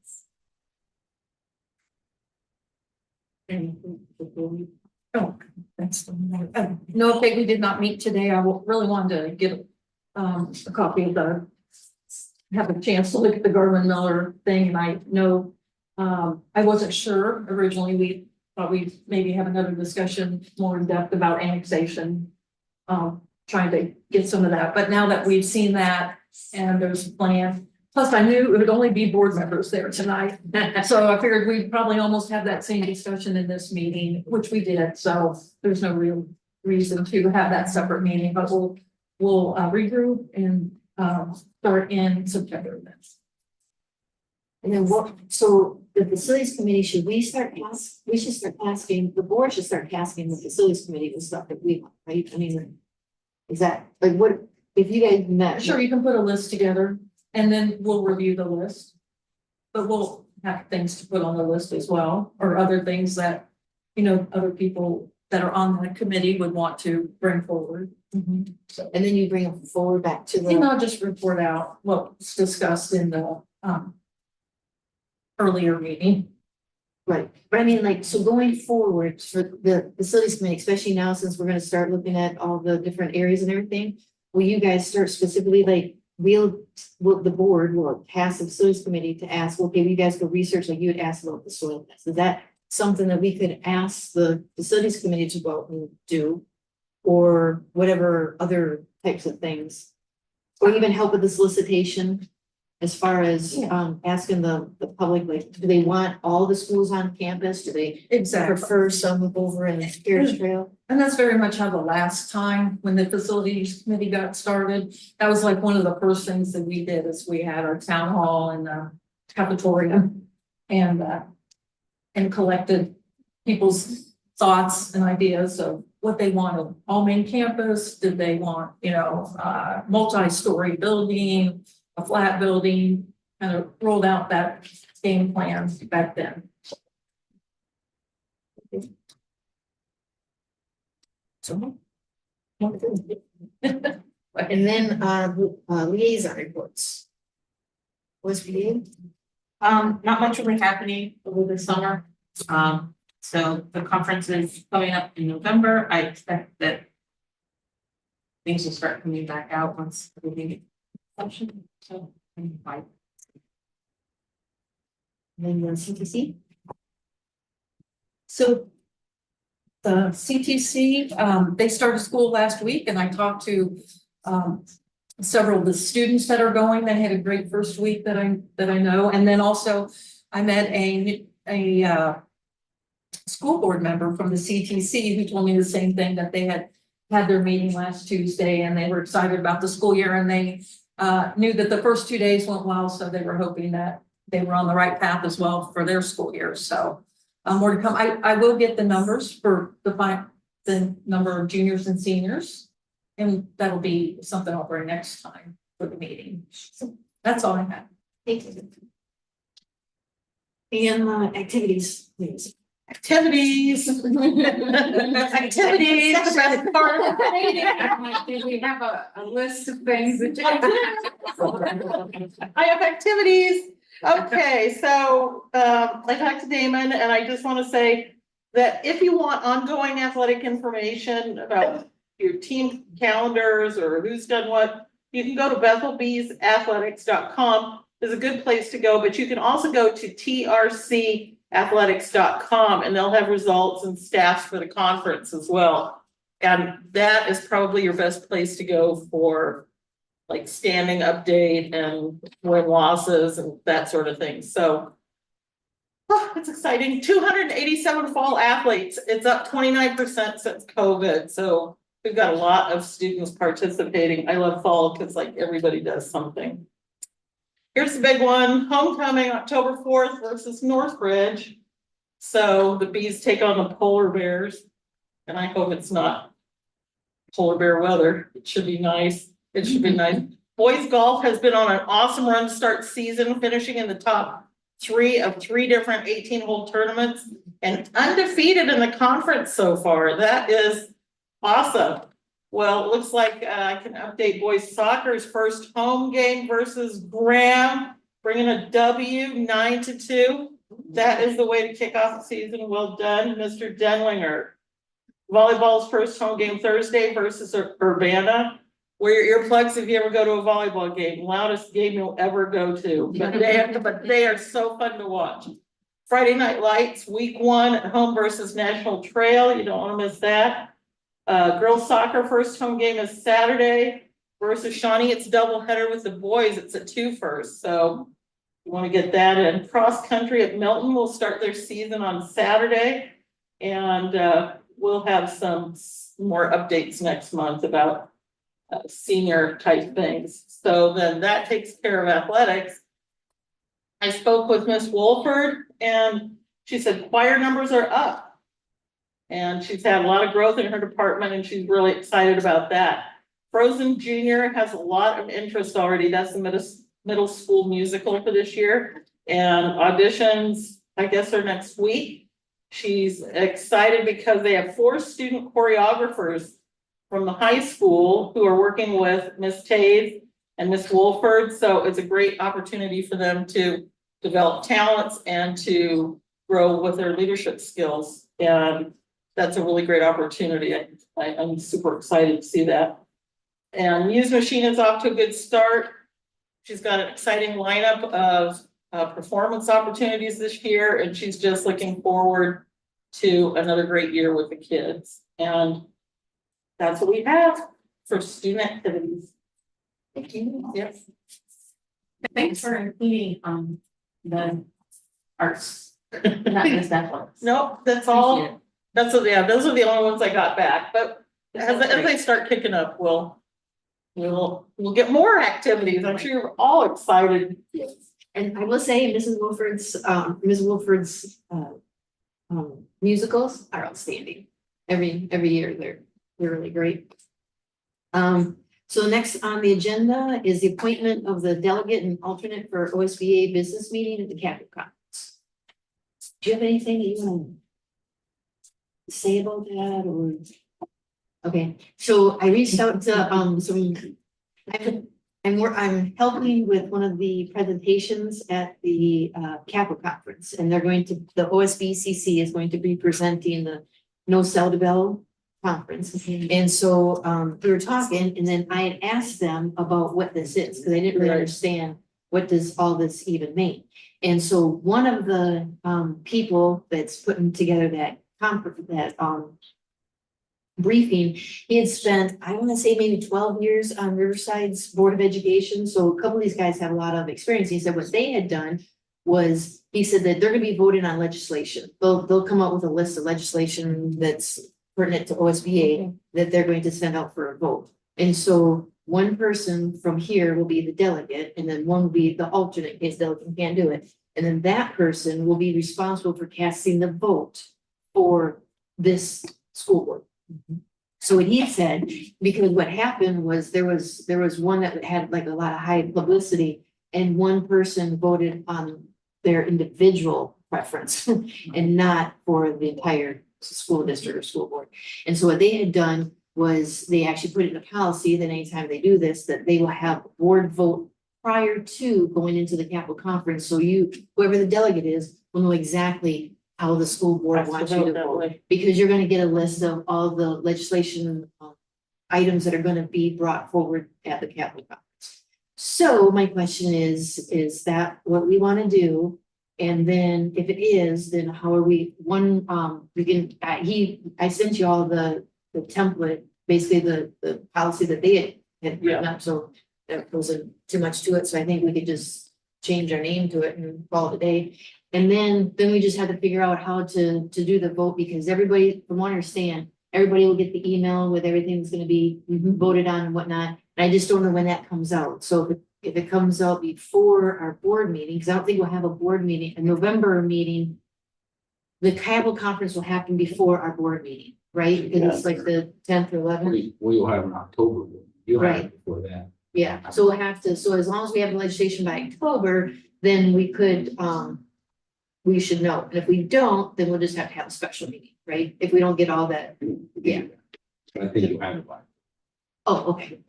Oh, that's the one. No, okay, we did not meet today. I really wanted to get a copy of have a chance to look at the Garvin Miller thing, and I know I wasn't sure originally. We thought we'd maybe have another discussion more in depth about annexation. Trying to get some of that, but now that we've seen that and there's a plan, plus I knew it would only be board members there tonight. So I figured we'd probably almost have that same discussion in this meeting, which we did, so there's no real reason to have that separate meeting, but we'll regroup and start in September. And then what, so the facilities committee, we should start asking, the board should start asking the facilities committee the stuff that we want, right? I mean, is that, like, what, if you guys met? Sure, you can put a list together and then we'll review the list. But we'll have things to put on the list as well, or other things that, you know, other people that are on the committee would want to bring forward. So, And then you bring them forward back to and the, I'll just report out what's discussed in the earlier meeting. right, but I mean, like, so going forward for the facilities committee, especially now since we're gonna start looking at all the different areas and everything. Will you guys start specifically, like, the board will task the facilities committee to ask, okay, you guys go research like you had asked about the soil test. Is that something that we could ask the facilities committee to go out and do? Or whatever other types of things? Or even help with the solicitation? As far as asking the public, like, do they want all the schools on campus? Do they prefer some over in the Carriage Trail? And that's very much how the last time, when the facilities committee got started, that was like one of the first things that we did is we had our town hall and cafeteria and collected people's thoughts and ideas of what they wanted. All main campus, did they want, you know, multi-story building, a flat building, kind of rolled out that game plan back then. So. And then liaison reports. What's for you? Not much really happening over the summer. So the conference is coming up in November. I expect that things will start coming back out once everything Then the CTC. So The CTC, they started school last week and I talked to several of the students that are going. They had a great first week that I know. And then also I met a school board member from the CTC who told me the same thing, that they had their meeting last Tuesday and they were excited about the school year, and they knew that the first 2 days went well, so they were hoping that they were on the right path as well for their school year. So more to come. I will get the numbers for the number of juniors and seniors, and that'll be something I'll bring next time for the meeting. So that's all I have. and activities, please. Activities. Activities, the best part of the meeting. We have a list of things that. I have activities. Okay, so I talked to Damon and I just want to say that if you want ongoing athletic information about your team calendars or who's done what, you can go to BethelBeesAthletics.com is a good place to go, but you can also go to TRCathletics.com and they'll have results and stats for the conference as well. And that is probably your best place to go for like standing update and win losses and that sort of thing. So it's exciting. 287 fall athletes. It's up 29% since COVID. So we've got a lot of students participating. I love fall because like everybody does something. Here's the big one. Homecoming, October 4th versus Northbridge. So the Bees take on the polar bears. And I hope it's not polar bear weather. It should be nice. It should be nice. Boys golf has been on an awesome run to start season, finishing in the top 3 of 3 different 18-hole tournaments and undefeated in the conference so far. That is awesome. Well, it looks like I can update boys soccer's first home game versus Graham, bringing a W 9-2. That is the way to kick off the season. Well done, Mr. Denlinger. Volleyball's first home game Thursday versus Urbana. Wear your earplugs if you ever go to a volleyball game. Loudest game you'll ever go to. But they are so fun to watch. Friday Night Lights, week 1 at home versus National Trail. You don't want to miss that. Girls soccer first home game is Saturday versus Shawnee. It's doubleheader with the boys. It's a 2 first. So you want to get that in. Cross country at Milton will start their season on Saturday. And we'll have some more updates next month about senior type things. So then that takes care of athletics. I spoke with Miss Wolford and she said choir numbers are up. And she's had a lot of growth in her department and she's really excited about that. Frozen Junior has a lot of interest already. That's the middle school musical for this year. And auditions, I guess, are next week. She's excited because they have 4 student choreographers from the high school who are working with Miss Taves and Miss Wolford. So it's a great opportunity for them to develop talents and to grow with their leadership skills. And that's a really great opportunity. I'm super excited to see that. And Muse Machine is off to a good start. She's got an exciting lineup of performance opportunities this year, and she's just looking forward to another great year with the kids. And that's what we have for student activities. Thank you. Yes. Thanks for including the arts, not just athletics. Nope, that's all. That's what, yeah, those are the only ones I got back. But as they start kicking up, we'll get more activities. I'm sure you're all excited. Yes. And I will say, Ms. Wolford's musicals are outstanding. Every year they're really great. So next on the agenda is the appointment of the delegate and alternate for OSBA business meeting at the Capitol Conference. Do you have anything that you want to say about that, or? Okay, so I reached out to I'm helping with one of the presentations at the Capitol Conference, and the OSBCC is going to be presenting the no cell develop conference. And so, we were talking, and then I had asked them about what this is, because I didn't really Right. understand what does all this even mean. And so one of the, people that's putting together that conference, that, briefing, he had spent, I want to say maybe 12 years on Riverside's Board of Education. So a couple of these guys have a lot of experience. He said what they had done was, he said that they're gonna be voting on legislation. They'll come up with a list of legislation that's pertinent to OSBA that they're going to send out for a vote. And so one person from here will be the delegate, and then one will be the alternate in case delegate can't do it. And then that person will be responsible for casting the vote for this school board. So what he said, because what happened was there was one that had like a lot of high publicity, and one person voted on their individual preference and not for the entire school district or school board. And so what they had done was they actually put it in a policy that anytime they do this, that they will have a board vote prior to going into the capital conference. So whoever the delegate is, will know exactly how the school board wants you to vote. Because you're gonna get a list of all the legislation items that are gonna be brought forward at the capital conference. So my question is that what we wanna do? And then if it is, then how are we, we can, I sent you all the template, basically the policy that they had written up, so that wasn't too much to it, so I think we could just change our name to it and call it a day. And then we just had to figure out how to do the vote, because everybody, from what I understand, everybody will get the email with everything that's gonna be voted on and whatnot. And I just don't know when that comes out. So if it comes out before our board meeting, because I don't think we'll have a board meeting, a November meeting. The capital conference will happen before our board meeting, right? Because it's like the 10th or 11th. We will have an October, you'll have Right. it before that. Yeah, so we'll have to, so as long as we have the legislation by October, then we could, we should know. And if we don't, then we'll just have to have a special meeting, right? If we don't get all that. Yeah. But I think you'll have it by. Oh, okay.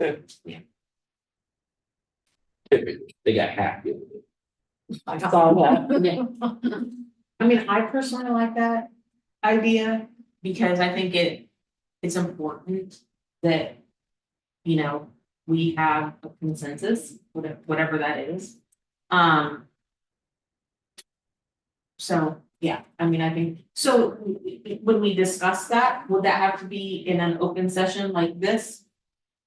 Typically, they got half the other day. I saw that. I mean, I personally like that idea because I think it's important that, you know, we have a consensus, whatever that is. So, yeah, I mean, I think, so when we discuss that, would that have to be in an open session like this?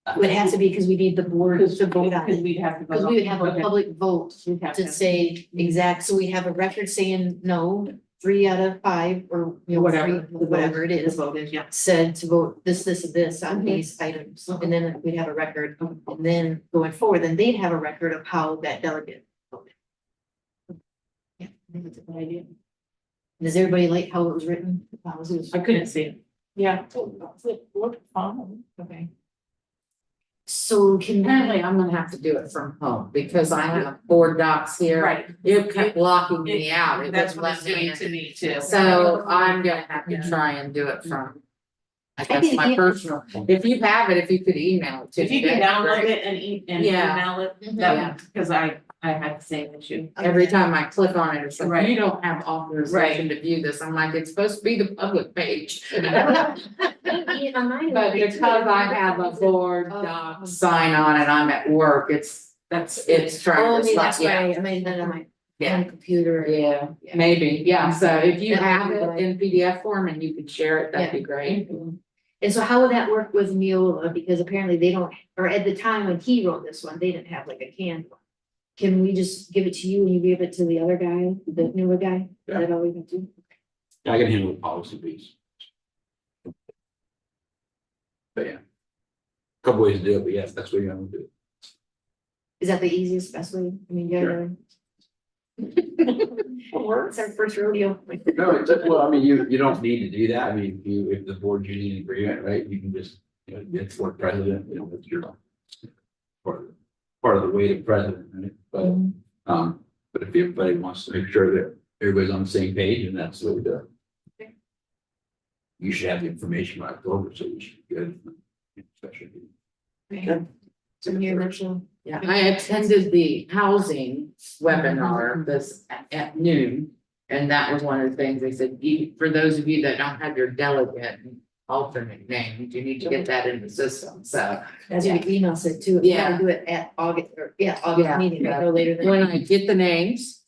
It would have to be because we need the board to vote on Because it. we'd have to. Because we would have a Okay. public vote We'd have to say exact, so we have a record saying no, 3 out of 5, or you know, whatever it is. Voted, yeah. Said to vote this, and this on these items, and then we'd have a record, and then going forward, then they'd have a record of how that delegate voted. Yeah, I think that's a good idea. Does everybody like how it was written? I couldn't see it. Yeah. Okay. So can Apparently, I'm gonna have to do it from home because I have board docs here. Right. It kept locking me out. It That's wouldn't what it's let me doing in. to me too. So I'm gonna have to try and do it from. I guess can my e- personal, if you have it, if you could email it to me. If you can that'd be download great. it and Yeah. email it, Mhm. that, because I had the same issue. Every time I click on it, it's like, Right. you don't have authorization to view this. I'm like, it's supposed to be the public page. But because I have a board doc sign on and I'm at work, it's trying Oh, to. maybe that's yeah. right, I made that on my Yeah. own computer. Yeah, maybe, yeah, so if you That would have be it great. in PDF form and you could share it, that'd be great. And so how would that work with Neola? Because apparently they don't, or at the time when he wrote this one, they didn't have like a canned one. Can we just give it to you and you give it to the other guy, the newer guy? Is that all we can do? I can handle the policy piece. But yeah. Couple ways to do it, but yes, that's what you're gonna do. Is that the easiest, best way? I mean, yeah. It's our first rodeo. No, well, I mean, you don't need to do that. I mean, if the board you need agreement, right, you can just, you know, it's for president, you know, it's your. Part of the weight of president, right? But if everybody wants to make sure that everybody's on the same page, and that's what we do. You should have the information by October, so you should be good. Especially. So here, Mitchell. Yeah, I attended the housing webinar this at noon. And that was one of the things they said, for those of you that don't have your delegate, alternate names, you need to get that in the system, so. That's what the email said too. You gotta Yeah. do it at August, or, August Yeah. meeting, no later than. When I get the names,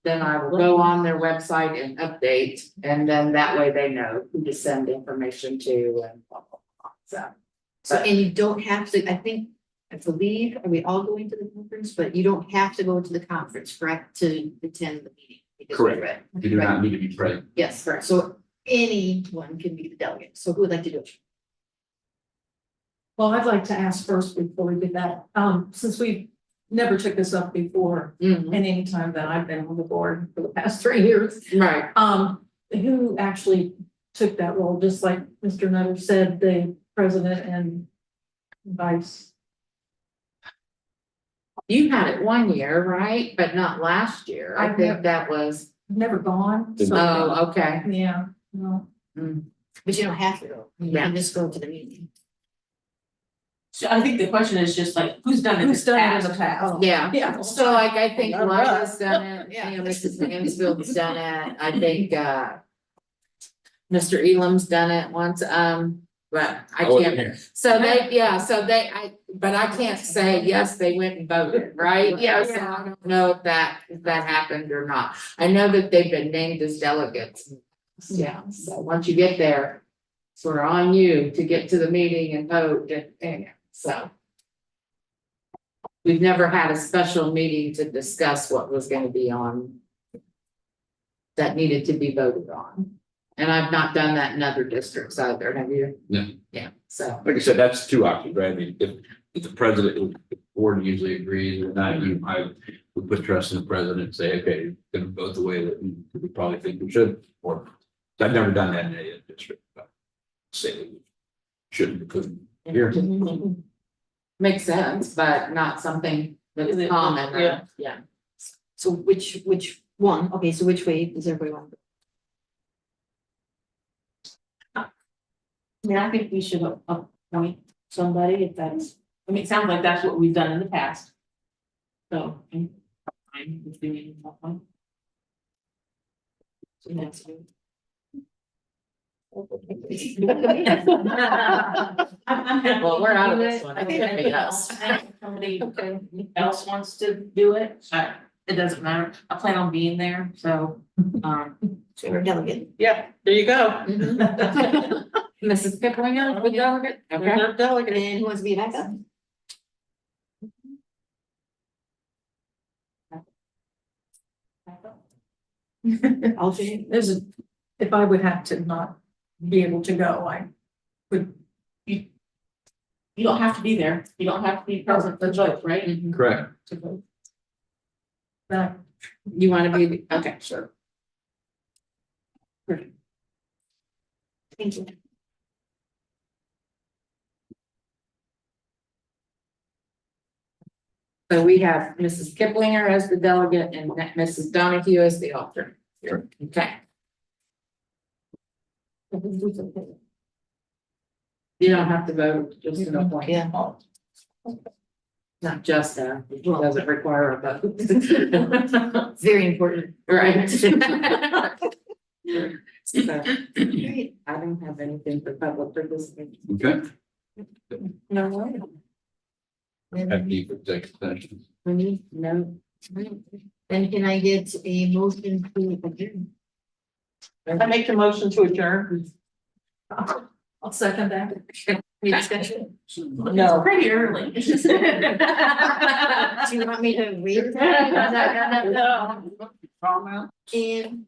then I will go on their website and update, and then that way they know who to send information to and blah, blah, blah, so. So, and you don't have to, I believe, are we all going to the conference? But you don't have to go to the conference, correct, to attend the meeting? because we Correct. read. You do not need to be present. Yes, correct. So anyone can be the delegate. So who would like to do it? Well, I'd like to ask first before we did that, since we never took this up before, Mhm. and any time that I've been on the board for the past 3 years, Right, who actually took that role, just like Mr. Nutter said, the president and vice. you had it one year, right, but not last year, I I've think that was, Never gone, so. oh, okay. Yeah, no. But you don't have to go. You Yeah. can just go to the meeting. So I think the question is just like, who's done it in Who's the done it in past? the past? Yeah, Yeah. so like, I think Not Liza's done it, Yeah. Mrs. Mansfield's done it, I think, Mr. Elam's done it once, but I wasn't can't. here. So but I can't say, yes, they went and voted, right? Yeah, so I don't know if that happened or not. I know that they've been named as delegates. Yeah, so once you get there, sort of on you to get to the meeting and vote, and so. We've never had a special meeting to discuss what was gonna be on. That needed to be voted on. And I've not done that in other districts either, have you? No. Yeah, so. Like I said, that's two options, right? I mean, if the president, if the board usually agrees or not, I would put trust in the president and say, okay, gonna vote the way that we probably think we should, or I've never done that in any other district, but say that we shouldn't, couldn't here. Makes sense, but not something that's common, Yeah. yeah. So which one? Okay, so which way does everybody want? I mean, I think we should appoint somebody if that's, I mean, it sounds like that's what we've done in the past. So, I'm with doing that one. So that's you. Well, we're out of this one. I think Okay, yes. somebody else wants to do it, it doesn't matter, I plan on being there, so, So you're a delegate. Yeah, there you go. Mrs. Picklinger, the delegate, okay. Reserve delegate. And who wants to be backup? Alternate. If I would have to not be able to go, I would. you don't have to be there, you don't have to be present for the vote, right? Correct. To vote. That, You wanna be, okay, sure. Thank you. So we have Mrs. Kiplinger as the delegate and Mrs. Donahue as the alternate. Sure. Okay. You don't have to vote, just an appointment. Yeah. Not just that, it doesn't require a vote. Very important. Right. So, Great. I don't have anything for public participation. Okay. No way. Have deep executive sessions. No. Then can I get a motion to adjourn? I make the motion to adjourn. I'll second that. Any discussion? It's pretty early. Do you want me to read? Comment. And.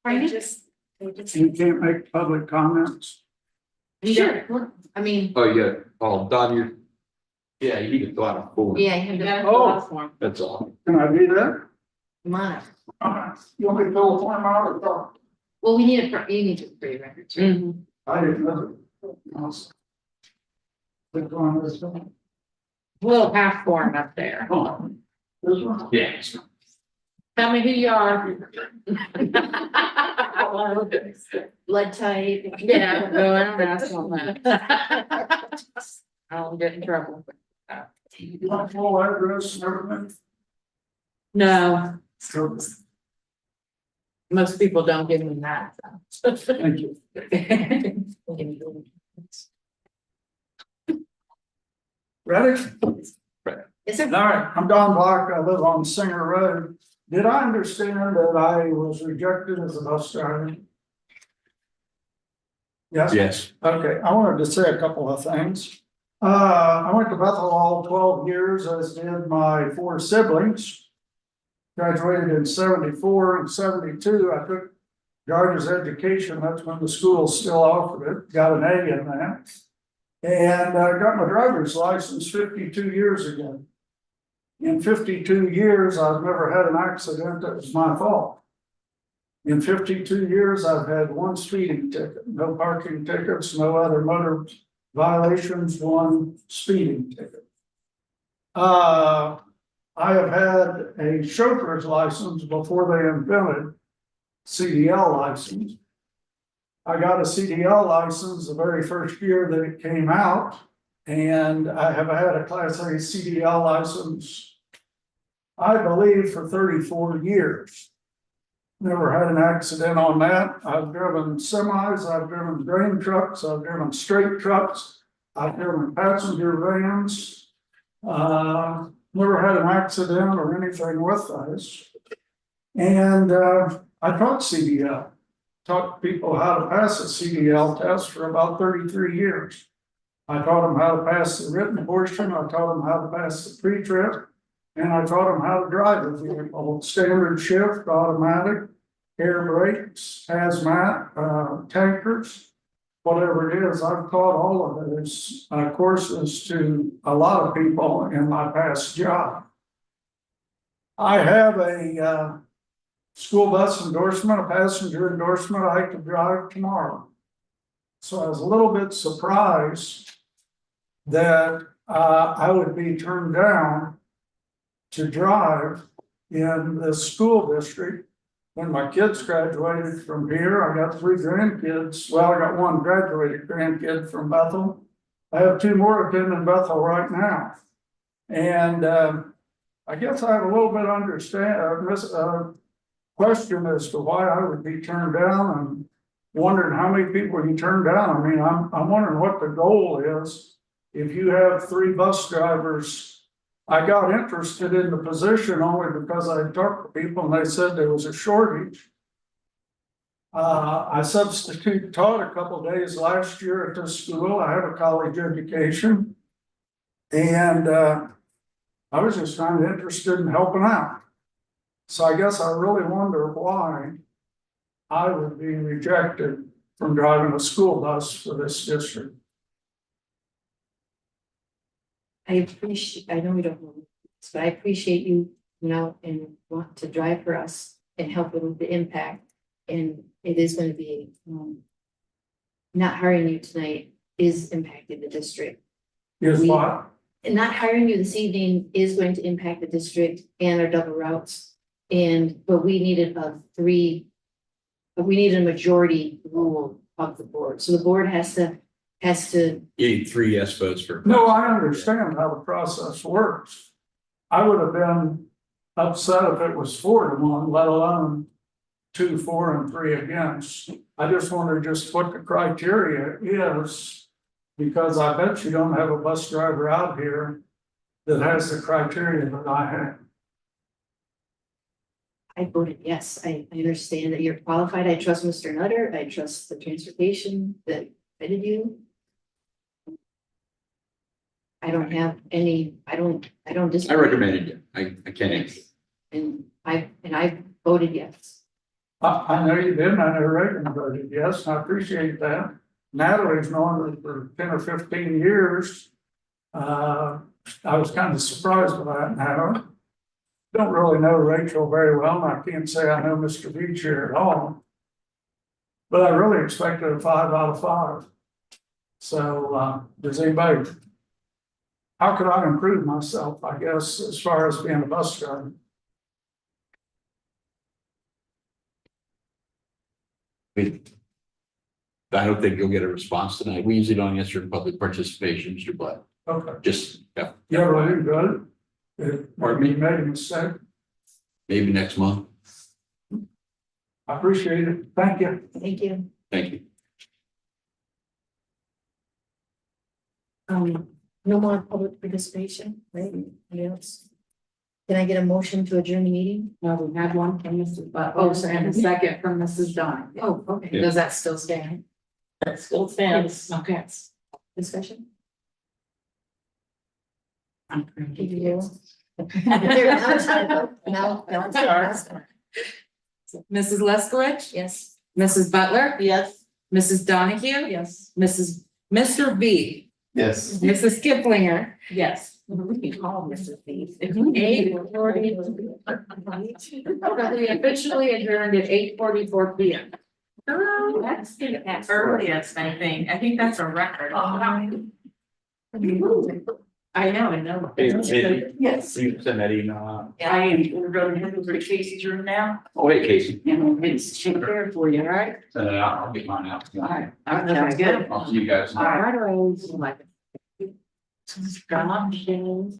You can't make public comments. Sure, I mean, Oh, yeah, oh, Don, yeah, you need to go out and forward. yeah, you have to, Oh. That's all. Can I do that? come on. You want me to fill a form out or talk? Well, we need a, you need to create a record too. I didn't know. Click on this one. Little half form up there. Oh, this one? Yes. Tell me who you are. Blood type. Yeah, no, I don't ask all that. I'll get in trouble. You want full address and everything? No, So Most people don't give me that. So. Thank you. Ready? Yes, sir. All right, I'm Don Block. I live on Singer Road. Did I understand that I was rejected as a bus driver? Yes? Yes, Okay, I wanted to say a couple of things. I went to Bethel all 12 years, as did my 4 siblings. Graduated in 74 and 72. I took driver's education. That's when the school still offered it. Got an A in that. And I got my driver's license 52 years ago. In 52 years, I've never had an accident that was my fault. In 52 years, I've had 1 speeding ticket, no parking tickets, no other motor violations, 1 speeding ticket. I have had a chauffeur's license before they invented CDL license. I got a CDL license the very first year that it came out, and I have had a Class A CDL license, I believe, for 34 years. Never had an accident on that. I've driven semis, I've driven grain trucks, I've driven straight trucks, I've driven passenger vans. Never had an accident or anything with those. And I taught CDL, taught people how to pass a CDL test for about 33 years. I taught them how to pass the written portion, I taught them how to pass the pre-trip, and I taught them how to drive a vehicle, standard shift, automatic, air brakes, hazmat, tankers, whatever it is. I've taught all of those courses to a lot of people in my past job. I have a school bus endorsement, a passenger endorsement I could drive tomorrow. So I was a little bit surprised that I would be turned down to drive in the school district. When my kids graduated from here, I got 3 grandkids. Well, I got 1 graduated grandkid from Bethel. I have 2 more attending Bethel right now. And I guess I have a little bit question as to why I would be turned down, and wondering how many people you turn down. I mean, I'm wondering what the goal is. If you have 3 bus drivers, I got interested in the position only because I talked to people and they said there was a shortage. I substitute taught a couple of days last year at this school. I have a college education. And I was just kind of interested in helping out. So I guess I really wonder why I would be rejected from driving a school bus for this district. I know we don't know this, but I appreciate you, and want to drive for us and help with the impact. And it is going to be, not hiring you tonight is impacting the district. Is what? And not hiring you this evening is going to impact the district and our double routes. But we needed a majority rule of the board. So the board has to. you need 3 yes votes for. No, I understand how the process works. I would have been upset if it was 4-1, let alone 2 for and 3 against. I just wonder just what the criteria is, because I bet you don't have a bus driver out here that has the criteria that I have. I voted yes. I understand that you're qualified. I trust Mr. Nutter. I trust the transportation that vetted you. I don't have any, I don't I disagree. recommended you. I can't. And I voted yes. I know you did, I never recommended, yes, I appreciate that. Natalie's known me for 10 or 15 years. I was kind of surprised by that now. Don't really know Rachel very well, and I can't say I know Mr. Beecher at all. But I really expected a 5 out of 5. So, does anybody, how could I improve myself, I guess, as far as being a bus driver? I don't think you'll get a response tonight. We usually don't answer public participation, Mr. Black. Okay. Just, yeah. You ever do good? Pardon me? You made a mistake. Maybe next month. I appreciate it. Thank you. Thank you. Thank you. No more public participation, right? Anybody else? Can I get a motion to adjourn the meeting? No, we had one from Mrs. Butler, and a second from Mrs. Dunn. Oh, okay. Does that still stand? That still stands. Okay. Discussion? I'm Did you do? cranky. Now, Mrs. Leskowitz? yes. Mrs. Butler? Yes. Mrs. Donahue? Yes. Mr. B? Yes. Mrs. Kiplinger? Yes. We can call Mrs. Thief. 8:40. We officially adjourned at 8:44 P.M. Oh, that's the earliest, I think. I think that's a record. I know. Yes. You send that email out. I am, we're going to head over to Casey's room now, Oh, wait, Casey. and it's take care for you, all right? Send it out. I'll get mine out. All right, sounds good. I'll see you guys. All right. Stop.